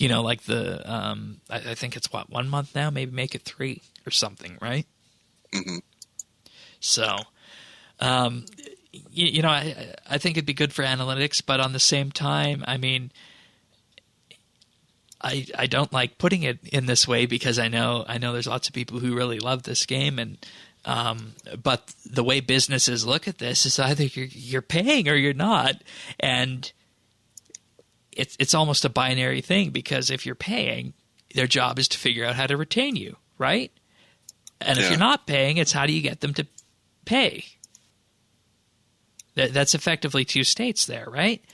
like I think it's 1 month now, maybe make it 3 or something, right? Mm-hmm. So, I think it'd be good for analytics, but on the same time, I mean, I don't like putting it in this way, because I know there's lots of people who really love this game, and but the way businesses look at this is either you're paying or you're not, and it's almost a binary thing, because if you're paying, their job is to figure out how to retain you, right? And if you're not paying, it's how do you get them to pay? That's effectively two states there, right?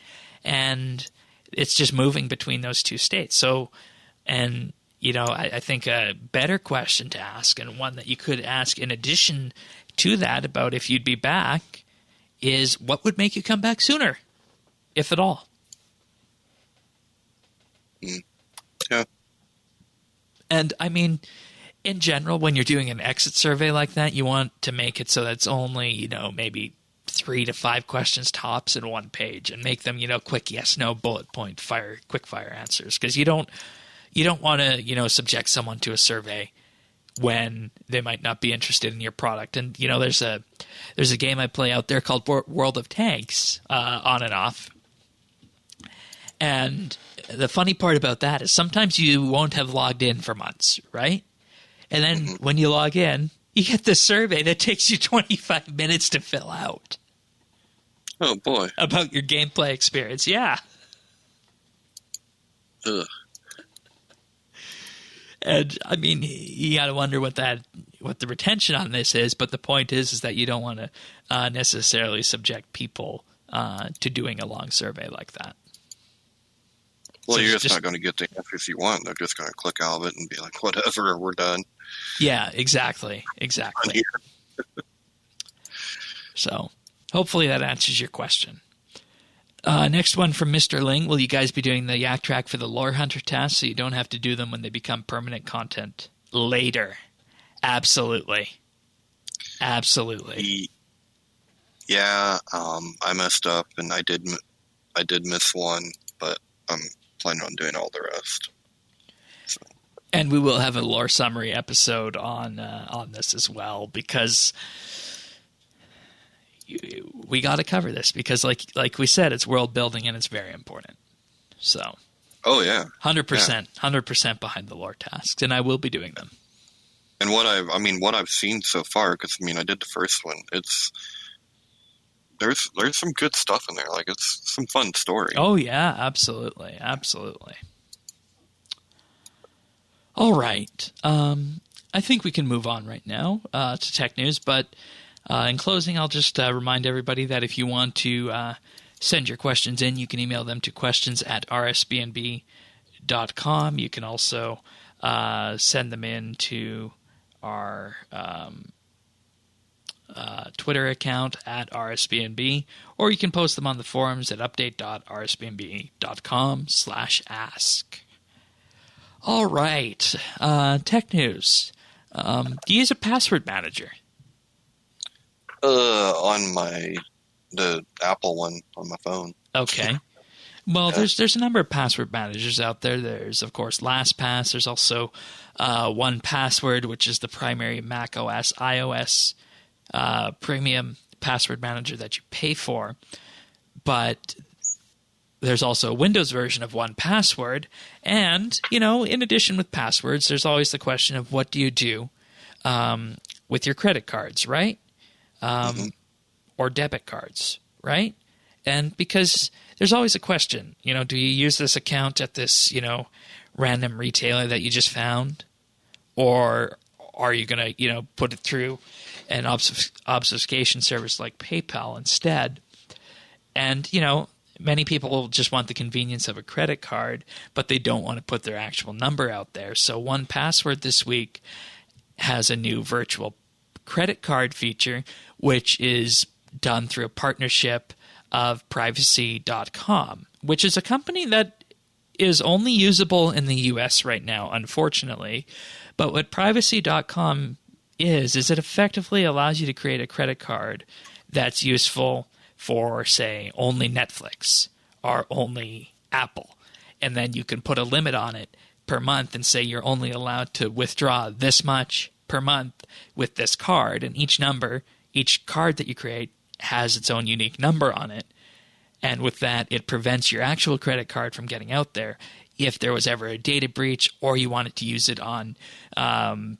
And it's just moving between those two states. So, and, I think a better question to ask, and one that you could ask in addition to that about if you'd be back, is what would make you come back sooner, if at all? Yeah. And, I mean, in general, when you're doing an exit survey like that, you want to make it so that it's only, maybe 3 to 5 questions tops in one page, and make them, quick yes, no, bullet point, quick fire answers. Because you don't want to, subject someone to a survey when they might not be interested in your product. And, there's a game I play out there called World of Tanks, on and off. And the funny part about that is sometimes you won't have logged in for months, right? And then when you log in, you get this survey that takes you 25 minutes to fill out. Oh, boy. About your gameplay experience. Yeah. Ugh. And, I mean, you got to wonder what the retention on this is, but the point is that you don't want to necessarily subject people to doing a long survey like that. Well, so you're just not going to get the answers you want. They're just going to click out of it and be like, whatever, we're done. Yeah, exactly. So hopefully that answers your question. Next one from Mr. Ling. Will you guys be doing the Yak Track for the Lore Hunter tasks so you don't have to do them when they become permanent content later? Absolutely. Yeah, I messed up, and I did miss one, but I'm planning on doing all the rest. So. And we will have a lore summary episode on this as well, because we got to cover this, because like we said, it's world building and it's very important. So, oh yeah, 100% behind the lore tasks, and I will be doing them. And what I've seen so far, because I did the first one, there's some good stuff in there. Like, it's some fun story. Oh yeah, absolutely. All right. I think we can move on right now to tech news, but in closing, I'll just remind everybody that if you want to send your questions in, you can email them to questions@rsbnb.com. You can also send them in to our Twitter account at RSBANDB, or you can post them on the forums at update.rsbnb.com/ask. All right, tech news. Do you use a password manager? On the Apple one on my phone. Okay. Well, there's a number of password managers out there. There's, of course, LastPass. There's also 1Password, which is the primary Mac OS, iOS premium password manager that you pay for. But there's also a Windows version of 1Password. And, in addition with passwords, there's always the question of what do you do with your credit cards, right? Or debit cards, right? And because there's always a question, do you use this account at this, random retailer that you just found? Or are you going to, put it through an obfuscation service like PayPal instead? And, many people just want the convenience of a credit card, but they don't want to put their actual number out there. So 1Password this week has a new virtual credit card feature, which is done through a partnership of privacy.com, which is a company that is only usable in the US right now, unfortunately. But what privacy.com is it effectively allows you to create a credit card that's useful for, say, only Netflix or only Apple. And then you can put a limit on it per month and say you're only allowed to withdraw this much per month with this card. And each card that you create has its own unique number on it. And with that, it prevents your actual credit card from getting out there if there was ever a data breach or you wanted to use it on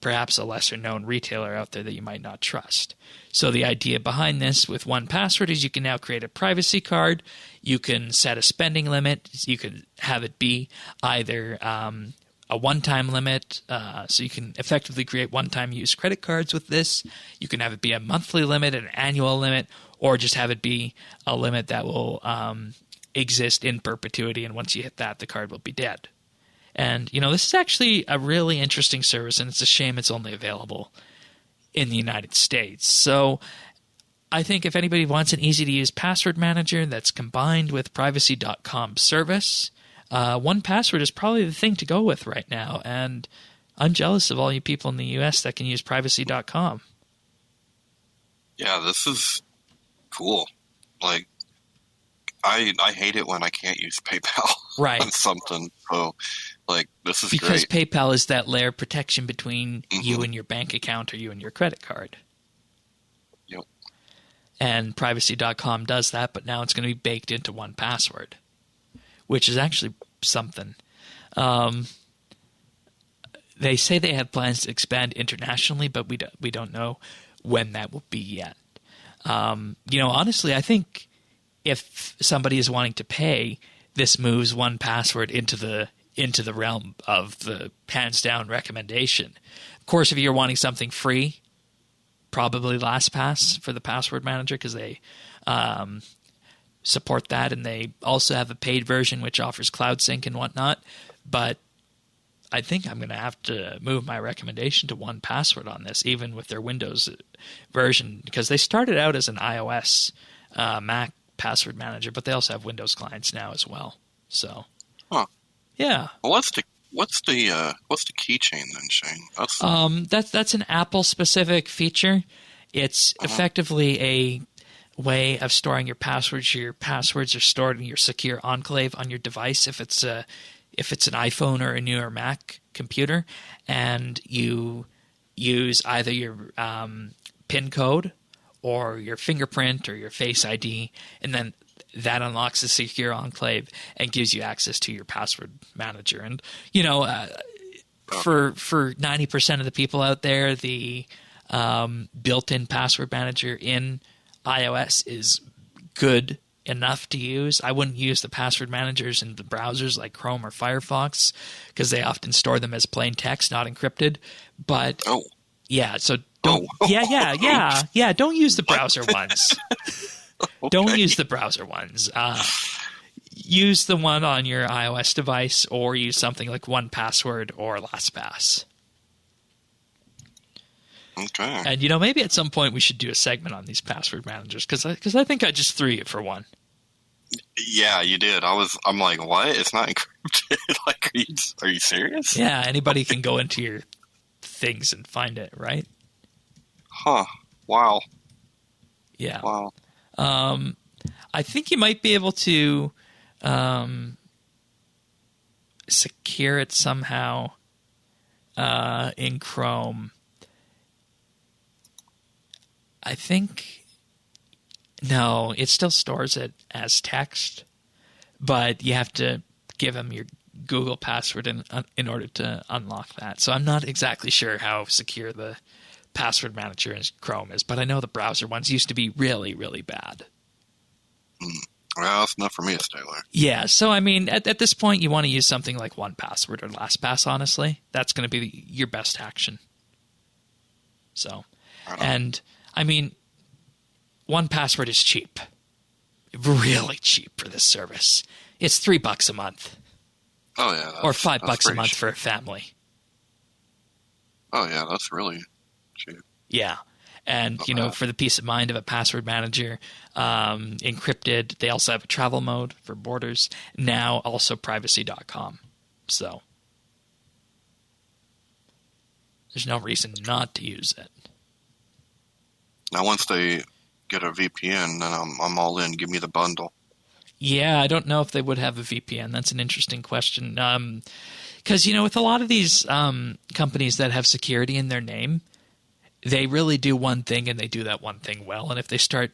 perhaps a lesser-known retailer out there that you might not trust. So the idea behind this with 1Password is you can now create a privacy card. You can set a spending limit. You can have it be either a one-time limit, so you can effectively create one-time use credit cards with this. You can have it be a monthly limit, an annual limit, or just have it be a limit that will exist in perpetuity, and once you hit that, the card will be dead. And, this is actually a really interesting service, and it's a shame it's only available in the United States. So I think if anybody wants an easy-to-use password manager that's combined with privacy.com service, 1Password is probably the thing to go with right now, and I'm jealous of all you people in the U.S. that can use privacy.com. Yeah, this is cool. Like, I hate it when I can't use PayPal on something. So, this is because great. Because PayPal is that layer of protection between you and your bank account or you and your credit card. Yep. And privacy.com does that, but now it's going to be baked into 1Password, which is actually something. They say they have plans to expand internationally, but we don't know when that will be yet. Honestly, I think if somebody is wanting to pay, this moves 1Password into the realm of the hands down recommendation. Of course, if you're wanting something free, probably LastPass for the password manager because they support that, and they also have a paid version which offers cloud sync and whatnot. But I think I'm going to have to move my recommendation to 1Password on this, even with their Windows version, because they started out as an iOS Mac password manager, but they also have Windows clients now as well. So, yeah. Well, what's the keychain then, Shane? That's an Apple specific feature. It's effectively a way of storing your passwords. Your passwords are stored in your secure enclave on your device if it's an iPhone or a newer Mac computer, and you use either your PIN code or your fingerprint or your Face ID, and then that unlocks the secure enclave and gives you access to your password manager. And, for 90% of the people out there, the built-in password manager in iOS is good enough to use. I wouldn't use the password managers in the browsers like Chrome or Firefox because they often store them as plain text, not encrypted. But yeah, so don't. Yeah. Don't use the browser ones. Okay. Don't use the browser ones. Use the one on your iOS device, or use something like 1Password or LastPass. Okay. And, maybe at some point we should do a segment on these password managers, because I think I just threw you for one. Yeah, you did. I'm like, what? It's not encrypted? Like, are you serious? Yeah, anybody can go into your things and find it, right? Huh. Wow. Yeah. Wow. I think you might be able to secure it somehow in Chrome. I think no, it still stores it as text, but you have to give them your Google password in order to unlock that. So I'm not exactly sure how secure the password manager in Chrome is, but I know the browser ones used to be really, really bad. Well, that's enough for me to stay away. Yeah, so I mean, at this point, you want to use something like 1Password or LastPass, honestly. That's going to be your best action. So, and I mean, 1Password is cheap. Really cheap for this service. It's $3 a month. Oh, yeah. Or $5 a month for a family. Oh, yeah, that's really cheap. Yeah. And, for the peace of mind of a password manager, encrypted. They also have a travel mode for borders. Now also privacy.com. So there's no reason not to use it. Now, once they get a VPN, then I'm all in. Give me the bundle. Yeah, I don't know if they would have a VPN. That's an interesting question. Because, with a lot of these companies that have security in their name, they really do one thing, and they do that one thing well. And if they start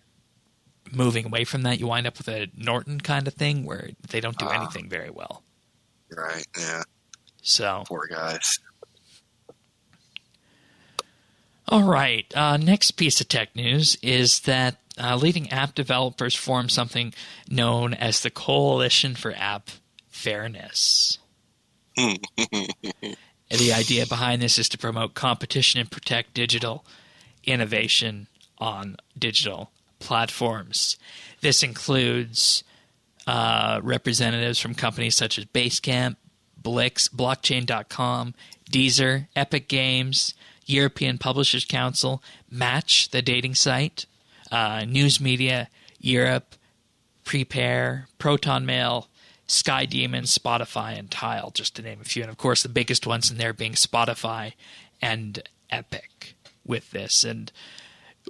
moving away from that, you wind up with a Norton kind of thing where they don't do anything very well. Right, yeah. So poor guys. All right. Next piece of tech news is that leading app developers formed something known as the Coalition for App Fairness. The idea behind this is to promote competition and protect digital innovation on digital platforms. This includes representatives from companies such as Basecamp, Blix, Blockchain.com, Deezer, Epic Games, European Publishers Council, Match, the dating site, News Media, Europe, Prepare, Proton Mail, Sky Demon, Spotify, and Tile, just to name a few. And, of course, the biggest ones in there being Spotify and Epic with this. And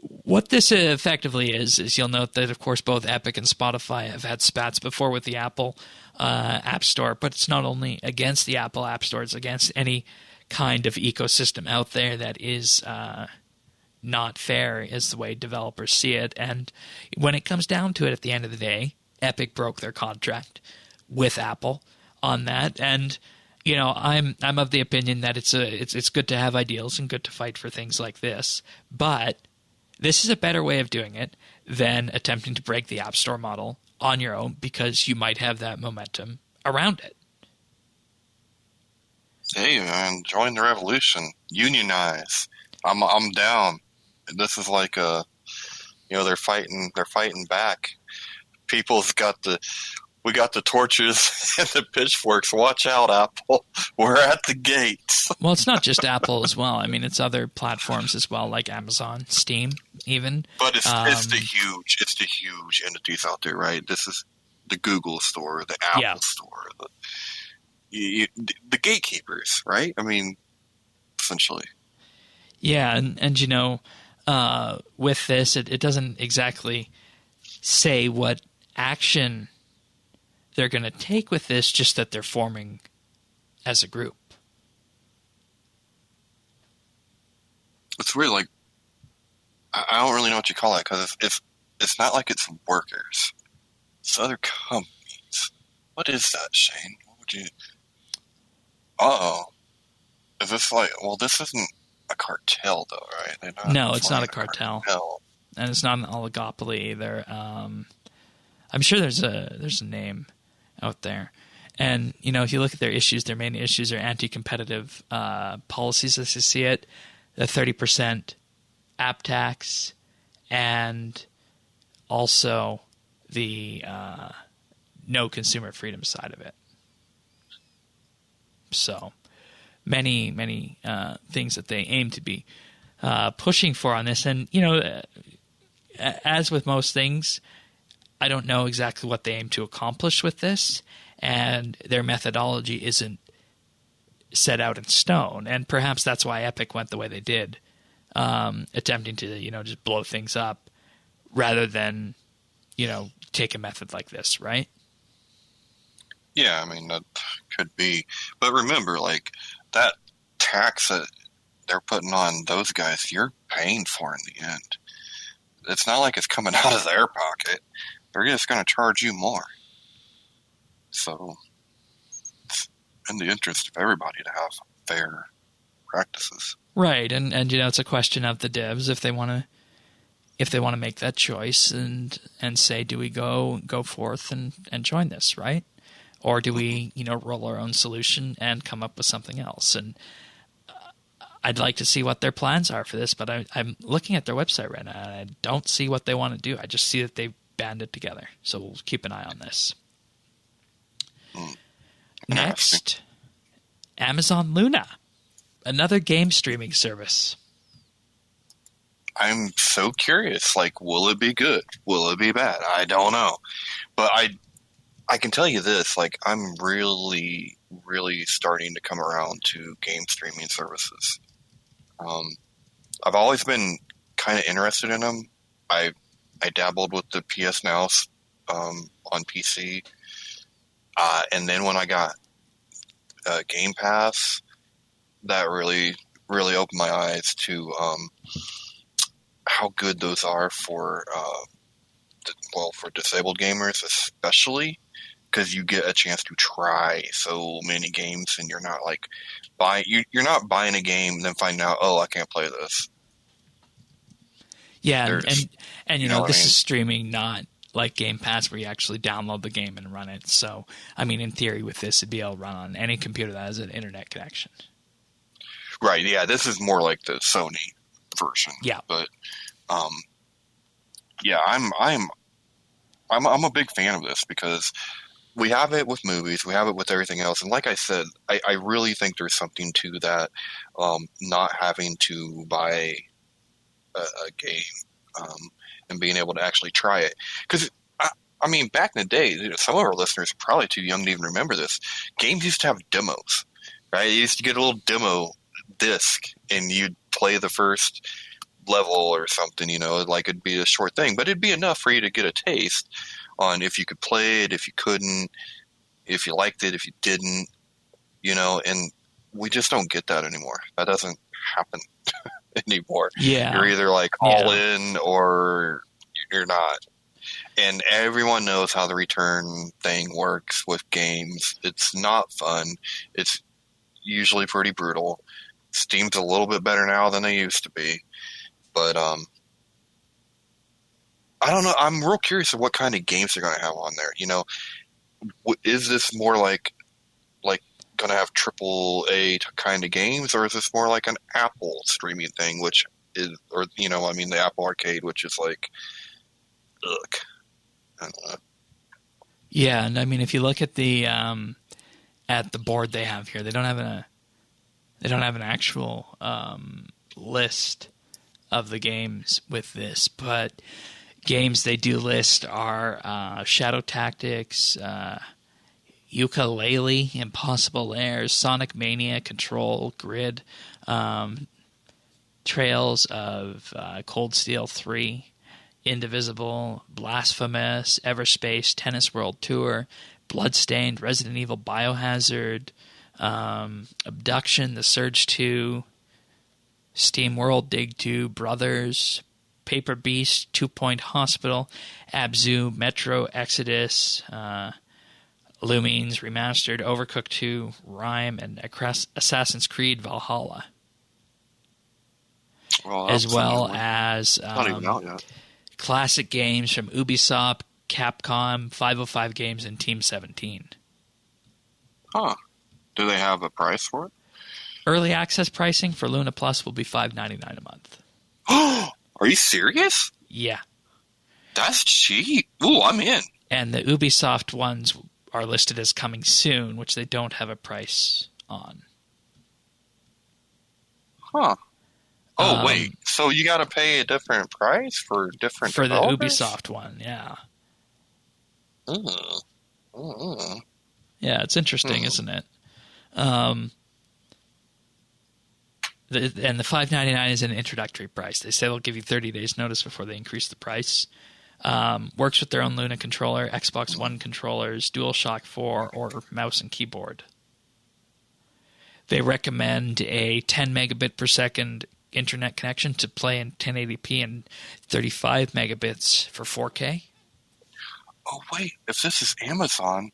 what this effectively is you'll note that, of course, both Epic and Spotify have had spats before with the Apple App Store, but it's not only against the Apple App Store, it's against any kind of ecosystem out there that is not fair, is the way developers see it. And when it comes down to it, at the end of the day, Epic broke their contract with Apple on that. And I'm of the opinion that it's good to have ideals and good to fight for things like this, but this is a better way of doing it than attempting to break the App Store model on your own, because you might have that momentum around it. Hey man, join the revolution. Unionize. I'm down. This is like they're fighting back. We got the torches and the pitchforks. Watch out, Apple. We're at the gates. Well, it's not just Apple as well. I mean, it's other platforms as well, like Amazon, Steam, even. But it's the huge entities out there, right? This is the Google store, the Apple store, the gatekeepers, right? I mean, essentially. Yeah, and with this, it doesn't exactly say what action they're going to take with this, just that they're forming as a group. It's really like, I don't really know what you call it, because it's not like it's workers. It's other companies. What is that, Shane? What would you... Uh-oh. Is this like... Well, this isn't a cartel, though, right? No, it's not a cartel. And it's not an oligopoly either. I'm sure there's a name out there. And, you know, if you look at their issues, their main issues are anti-competitive policies as you see it, the 30% app tax, and also the no consumer freedom side of it. So many things that they aim to be pushing for on this. And, you know, as with most things, I don't know exactly what they aim to accomplish with this, and their methodology isn't set out in stone. And perhaps that's why Epic went the way they did, attempting to, you know, just blow things up rather than, you know, take a method like this, right? Yeah, I mean, that could be. But remember, like, that tax that they're putting on those guys, you're paying for in the end. It's not like it's coming out of their pocket. They're just going to charge you more. So it's in the interest of everybody to have fair practices. Right, and you know, it's a question of the devs if they want to make that choice and say, do we go forth and join this, right? Or do we, you know, roll our own solution and come up with something else? And I'd like to see what their plans are for this, but I'm looking at their website right now, and I don't see what they want to do. I just see that they've banded together. So we'll keep an eye on this. Next, Amazon Luna, another game streaming service. I'm so curious. Like, will it be good? Will it be bad? I don't know. But I can tell you this, like, I'm really, really starting to come around to game streaming services. I've always been kind of interested in them. I dabbled with the PS Now on PC. And then when I got Game Pass, that really, really opened my eyes to how good those are for disabled gamers, especially because you get a chance to try so many games, and you're not like you're not buying a game and then finding out, oh, I can't play this. Yeah, and you know this is streaming, not like Game Pass where you actually download the game and run it. So, I mean, in theory, with this, it'd be able to run on any computer that has an internet connection. Right. Yeah, this is more like the Sony version. Yeah. But, yeah, I'm a big fan of this because we have it with movies, we have it with everything else, and like I said, I really think there's something to that, not having to buy a game and being able to actually try it. Because I mean, back in the day, some of our listeners are probably too young to even remember this. Games used to have demos, right? You used to get a little demo disc, and you'd play the first level or something, you know, like it'd be a short thing, but it'd be enough for you to get a taste on if you could play it, if you couldn't, if you liked it, if you didn't, you know, and we just don't get that anymore. That doesn't happen anymore. Yeah. You're either like all in or you're not. And everyone knows how the return thing works with games. It's not fun. It's usually pretty brutal. Steam's a little bit better now than they used to be. But I don't know. I'm real curious of what kind of games they're going to have on there. You know, is this more like going to have AAA kind of games, or is this more like an Apple streaming thing, which is, or you know, I mean, the Apple Arcade, which is like, ugh. I don't know. Yeah, and I mean, if you look at the board they have here, they don't have an actual list of the games with this, but games they do list are Shadow Tactics, Yooka-Laylee, Impossible Lairs, Sonic Mania, Control, Grid, Trails of Cold Steel 3, Indivisible, Blasphemous, Everspace, Tennis World Tour, Bloodstained, Resident Evil Biohazard, Abduction, The Surge 2, Steam World, Dig 2, Brothers, Paper Beast, 2 Point Hospital, Abzu, Metro Exodus, Lumines Remastered, Overcooked 2, Rime, and Assassin's Creed Valhalla. Well, as well as not even out yet. Classic games from Ubisoft, Capcom, 505 Games, and Team 17. Huh. Do they have a price for it? Early access pricing for Luna Plus will be $5.99 a month. Are you serious? Yeah. That's cheap. Ooh, I'm in. And the Ubisoft ones are listed as coming soon, which they don't have a price on. Huh. Oh, wait. So you got to pay a different price for different for developers? the Ubisoft one, yeah. Mm. Yeah, it's interesting, isn't it? And the $5.99 is an introductory price. They say they'll give you 30 days notice before they increase the price. Works with their own Luna controller, Xbox One controllers, DualShock 4, or mouse and keyboard. They recommend a 10 megabit per second internet connection to play in 1080p and 35 megabits for 4K. Oh, wait. If this is Amazon,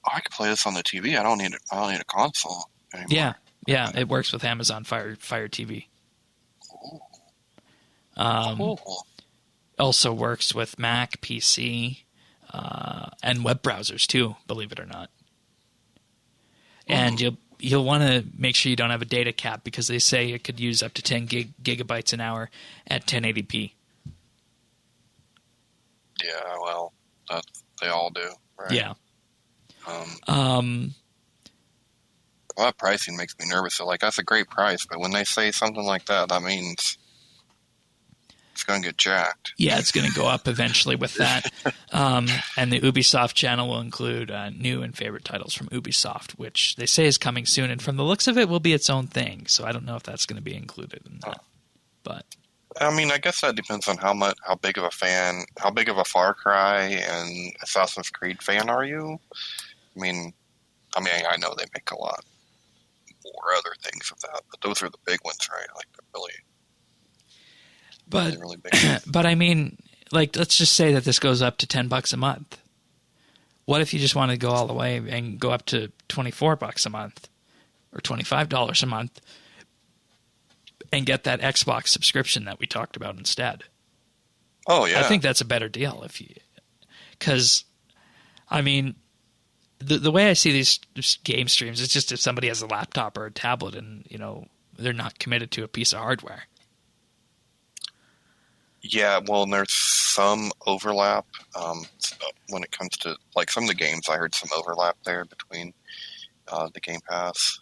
I can play this on the TV. I don't need a console anymore. Yeah, it works with Amazon Fire TV. Cool. Also works with Mac, PC, and web browsers too, believe it or not. And you'll want to make sure you don't have a data cap because they say it could use up to 10 gigabytes an hour at 1080p. Yeah, well, they all do, right? Yeah. Well, that pricing makes me nervous. So, like, that's a great price, but when they say something like that, that means it's going to get jacked. Yeah, it's going to go up eventually with that. And the Ubisoft channel will include new and favorite titles from Ubisoft, which they say is coming soon. And from the looks of it, will be its own thing. So I don't know if that's going to be included in that. But I mean, I guess that depends on how big of a Far Cry and Assassin's Creed fan are you? I mean, I know they make a lot more other things of that, but those are the big ones, right? Like the really big ones. But I mean, like, let's just say that this goes up to $10 a month. What if you just want to go all the way and go up to $24 a month or $25 a month and get that Xbox subscription that we talked about instead? Oh yeah, I think that's a better deal because I mean, the way I see these game streams is just if somebody has a laptop or a tablet and they're not committed to a piece of hardware. Yeah, well, and there's some overlap when it comes to, like, some of the games. I heard some overlap there between the Game Pass.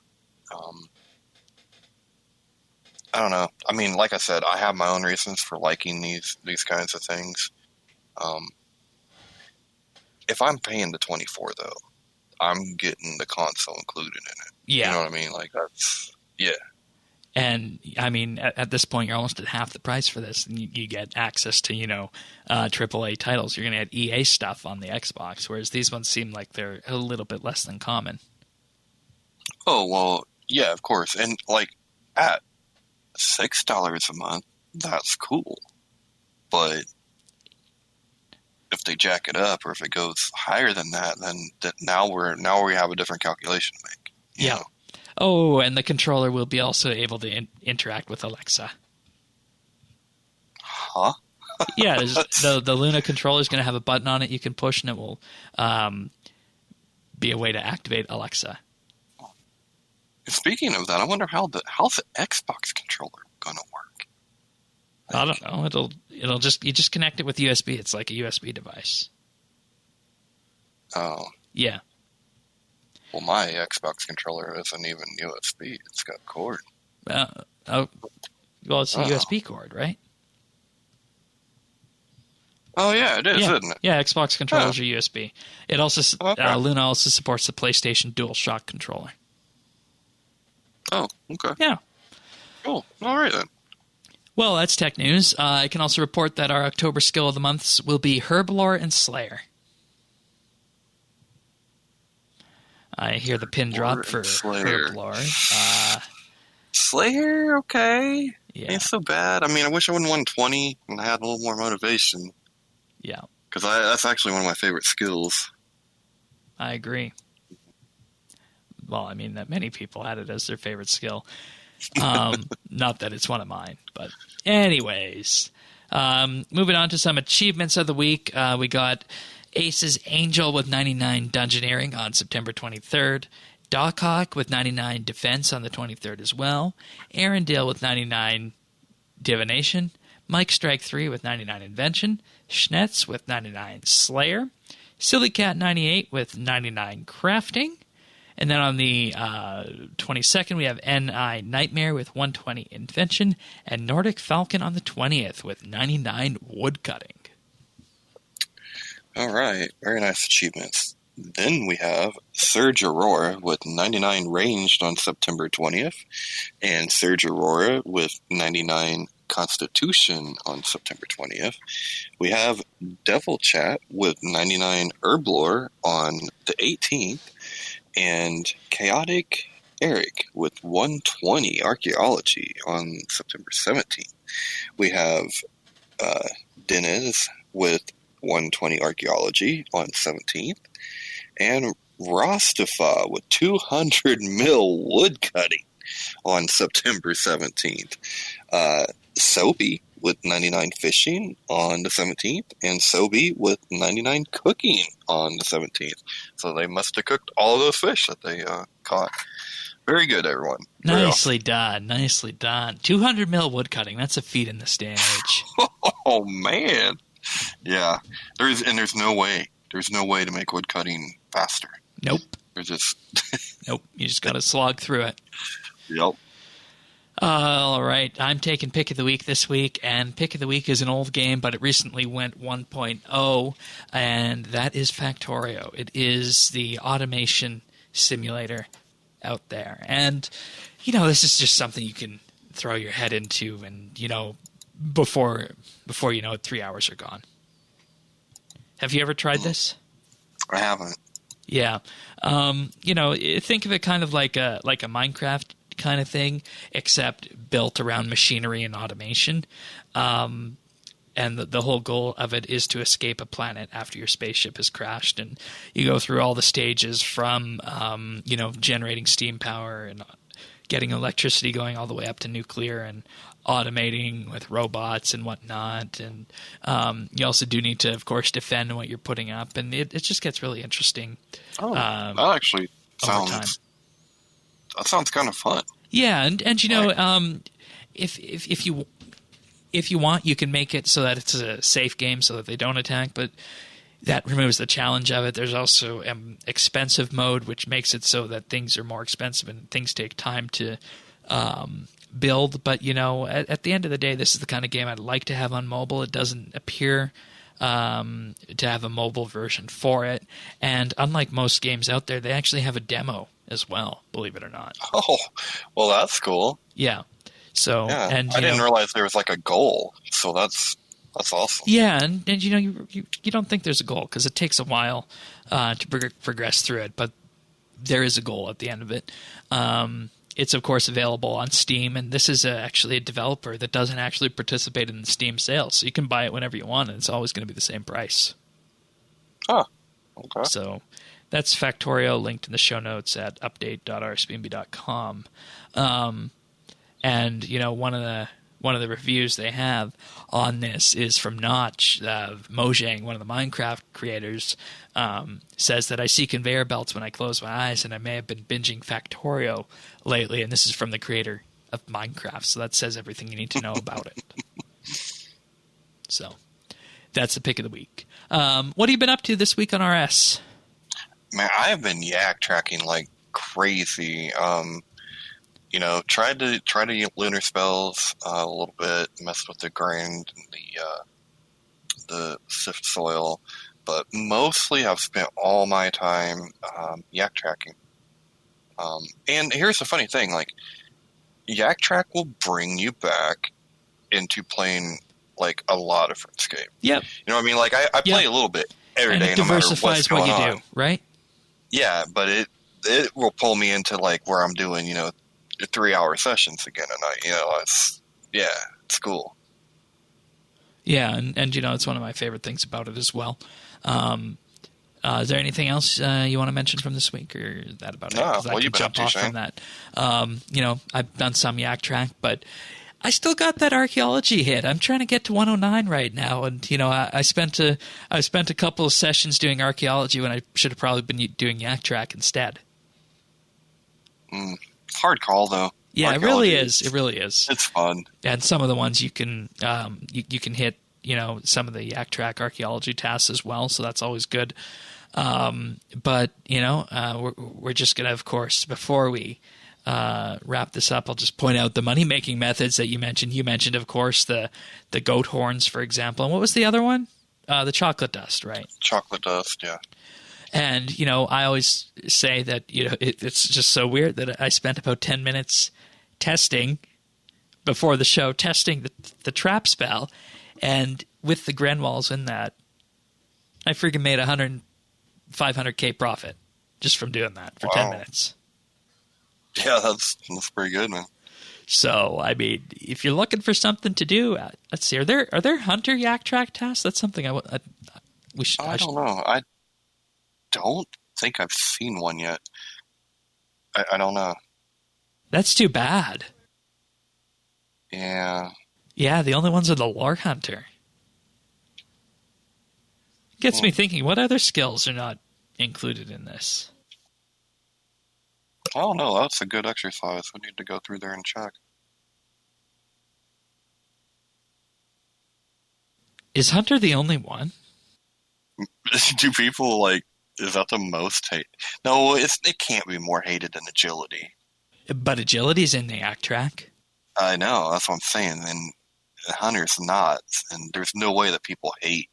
I don't know. I mean, like I said, I have my own reasons for liking these kinds of things. If I'm paying the $24, though, I'm getting the console included in it. Yeah. You know what I mean? Like, that's, yeah. And, I mean, at this point, you're almost at half the price for this. And you get access to, AAA titles. You're going to get EA stuff on the Xbox, whereas these ones seem like they're a little bit less than common. Oh, well, yeah, of course. And, like, at $6 a month, that's cool. But if they jack it up or if it goes higher than that, then now we have a different calculation to make. You know? Oh, and the controller will be also able to interact with Alexa. Huh? Yeah, the Luna controller is going to have a button on it you can push, and it will be a way to activate Alexa. Speaking of that, I wonder how's the Xbox controller going to work? I don't know. It'll just connect it with USB. It's like a USB device. Oh. Yeah. Well, my Xbox controller isn't even USB. It's got cord. Well, it's a USB cord, right? Oh, yeah, it is, isn't it? Yeah, Xbox controllers are USB. It also Luna also supports the PlayStation DualShock controller. Oh, okay. Yeah. Cool. All right, then. Well, that's tech news. I can also report that our October skill of the months will be Herblore and Slayer. I hear the pin drop for Herblore. Slayer, okay. Yeah. Ain't so bad. I mean, I wish I would have won 20 and I had a little more motivation. Yeah. Because that's actually one of my favorite skills. I agree. Well, I mean, that many people had it as their favorite skill. Not that it's one of mine. But anyways, Moving on to some achievements of the week, we got Ace's Angel with 99 Dungeoneering on September 23rd. Dockhawk with 99 Defense on the 23rd as well. Arendelle with 99 Divination. Mike Strike 3 with 99 Invention. Schnetz with 99 Slayer. Silly Cat 98 with 99 Crafting. And then on the 22nd, we have N.I. Nightmare with 120 Invention. And Nordic Falcon on the 20th with 99 Woodcutting. All right. Very nice achievements. Then we have Surge Aurora with 99 ranged on September 20th, and Surge Aurora with 99 Constitution on September 20th. We have Devil Chat with 99 Herblore on the 18th, and Chaotic Eric with 120 Archaeology on September 17th. We have Denez with 120 Archaeology on 17th. And Rostafa with 200 mil woodcutting on September 17th. Soapy with 99 fishing on the 17th. And Sobe with 99 cooking on the 17th. So they must have cooked all of those fish that they caught. Very good, everyone. Nicely done. Nicely done. 200 mil woodcutting. That's a feat in this day and age. Oh, man. Yeah. There's no way. There's no way to make woodcutting faster. Nope. There's just nope. You just got to slog through it. Yep. All right. I'm taking Pick of the Week this week, and Pick of the Week is an old game, but it recently went 1.0, and that is Factorio. It is the automation simulator out there. And, this is just something you can throw your head into, and, before you know it, 3 hours are gone. Have you ever tried this? I haven't. Yeah. Think of it kind of like a Minecraft kind of thing, except built around machinery and automation. And the whole goal of it is to escape a planet after your spaceship has crashed. And you go through all the stages from, generating steam power and getting electricity going all the way up to nuclear and automating with robots and whatnot. And you also do need to, of course, defend what you're putting up. And it just gets really interesting. Oh, that actually sounds kind of fun. Yeah, and if you want, you can make it so that it's a safe game so that they don't attack, but that removes the challenge of it. There's also expensive mode, which makes it so that things are more expensive and things take time to build. But, at the end of the day, this is the kind of game I'd like to have on mobile. It doesn't appear to have a mobile version for it. And unlike most games out there, they actually have a demo as well, believe it or not. Oh, well, that's cool. Yeah. So, yeah, and I didn't realize there was like a goal. So that's awesome. Yeah, and you don't think there's a goal because it takes a while to progress through it, but there is a goal at the end of it. It's, of course, available on Steam, and this is actually a developer that doesn't actually participate in the Steam sales, so you can buy it whenever you want, and it's always going to be the same price. Oh, okay. So that's Factorio, linked in the show notes at update.rsbnb.com. And one of the reviews they have on this is from Notch. Mojang, one of the Minecraft creators, says that I see conveyor belts when I close my eyes, and I may have been binging Factorio lately. And this is from the creator of Minecraft, so that says everything you need to know about it. So that's the pick of the week. What have you been up to this week on RS? Man, I have been yak tracking like crazy. Tried to get Lunar Spells a little bit, messed with the grind and the Sift Soil, but mostly I've spent all my time yak tracking. And here's the funny thing, like, Yak Track will bring you back into playing like a lot of RuneScape. Yep. You know what I mean? Like I play a little bit every day, it no matter diversifies what's going what you on. do, right? Yeah, but it will pull me into like where I'm doing, 3-hour sessions again a night. It's cool. Yeah, and it's one of my favorite things about it as well. Is there anything else you want to mention from this week, or is that about it? No, I can jump off from that. I've done some Yak Track, but I still got that archaeology hit. I'm trying to get to 109 right now, and I spent a couple of sessions doing archaeology when I should have probably been doing Yak Track instead. Hard call though. Yeah, it really is. It really is. It's fun. And some of the ones you can you can hit some of the Yak Track archaeology tasks as well, so that's always good. But we're just gonna, of course, before we wrap this up, I'll just point out the money-making methods that you mentioned. You mentioned, of course, the goat horns, for example. And what was the other one? The chocolate dust, right? Chocolate dust, yeah. And, I always say that, it's just so weird that I spent about 10 minutes testing before the show, testing the trap spell. And with the Grenwalls in that, I freaking made 500K profit just from doing that for 10 minutes. Yeah, that's pretty good, man. So, I mean, if you're looking for something to do, let's see. Are there hunter Yak Track tasks? That's something I don't know. I don't think I've seen one yet. I don't know. That's too bad. Yeah. Yeah, the only ones are the lore hunter. Gets me thinking, what other skills are not included in this? I don't know. That's a good exercise. We need to go through there and check. Is Hunter the only one? Do people is that the most hate? No, it can't be more hated than agility. But agility's in the Yak Track. I know. That's what I'm saying. And Hunter's not. And there's no way that people hate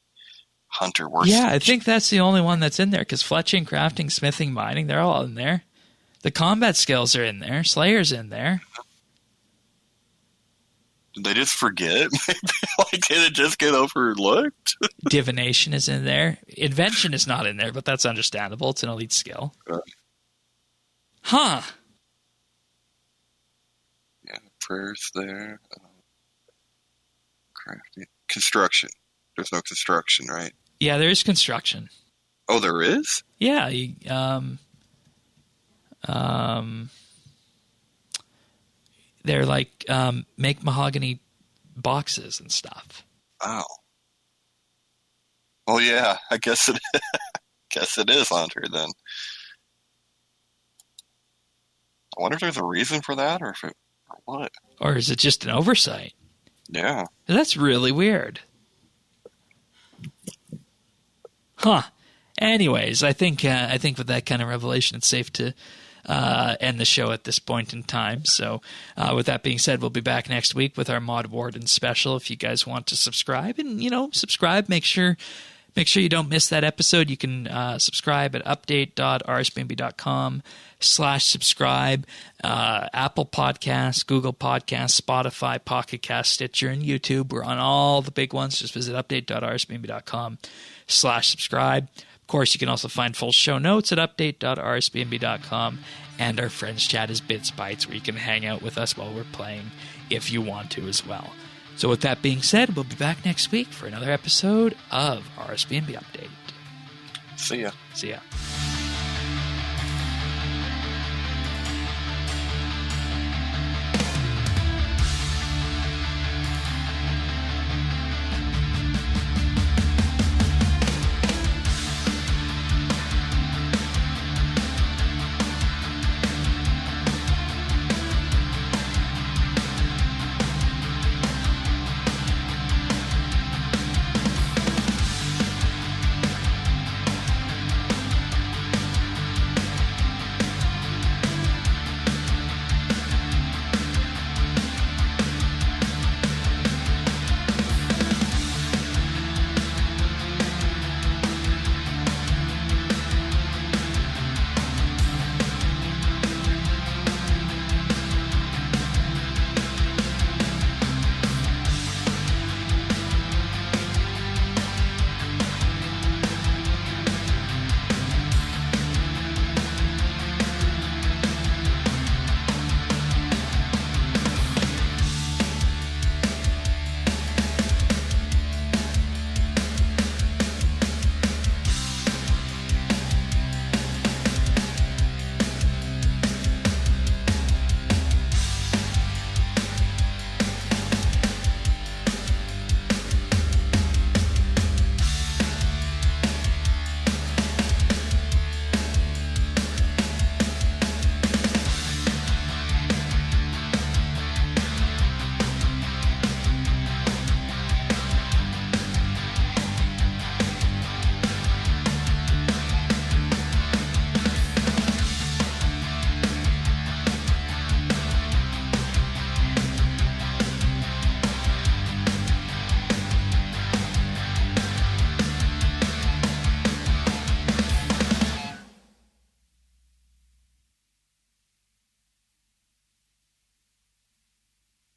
Hunter worse. Yeah, I think that's the only one that's in there, because fletching, crafting, smithing, mining, they're all in there. The combat skills are in there. Slayer's in there. Did they just forget? Did it just get overlooked? Divination is in there. Invention is not in there, but that's understandable. It's an elite skill. Huh. Yeah, prayers there. Crafting. Construction. There's no construction, right? Yeah, there is construction. Oh, there is? Yeah, they're make mahogany boxes and stuff. Oh. Oh yeah, I guess it is Hunter then. I wonder if there's a reason for that or what. Or is it just an oversight? Yeah. That's really weird. Huh. Anyways, I think with that kind of revelation, it's safe to end the show at this point in time. So with that being said, we'll be back next week with our Mod Warden special. If you guys want to subscribe and, subscribe, make sure you don't miss that episode. You can subscribe at update.rsbnb.com/subscribe. Apple Podcasts, Google Podcasts, Spotify, Pocket Cast, Stitcher, and YouTube. We're on all the big ones. Just visit update.rsbnb.com/subscribe. Of course, you can also find full show notes at update.rsbnb.com, and our friends chat is BitsBytes, where you can hang out with us while we're playing if you want to as well. So with that being said, we'll be back next week for another episode of RSBANDB Update. See ya. See ya.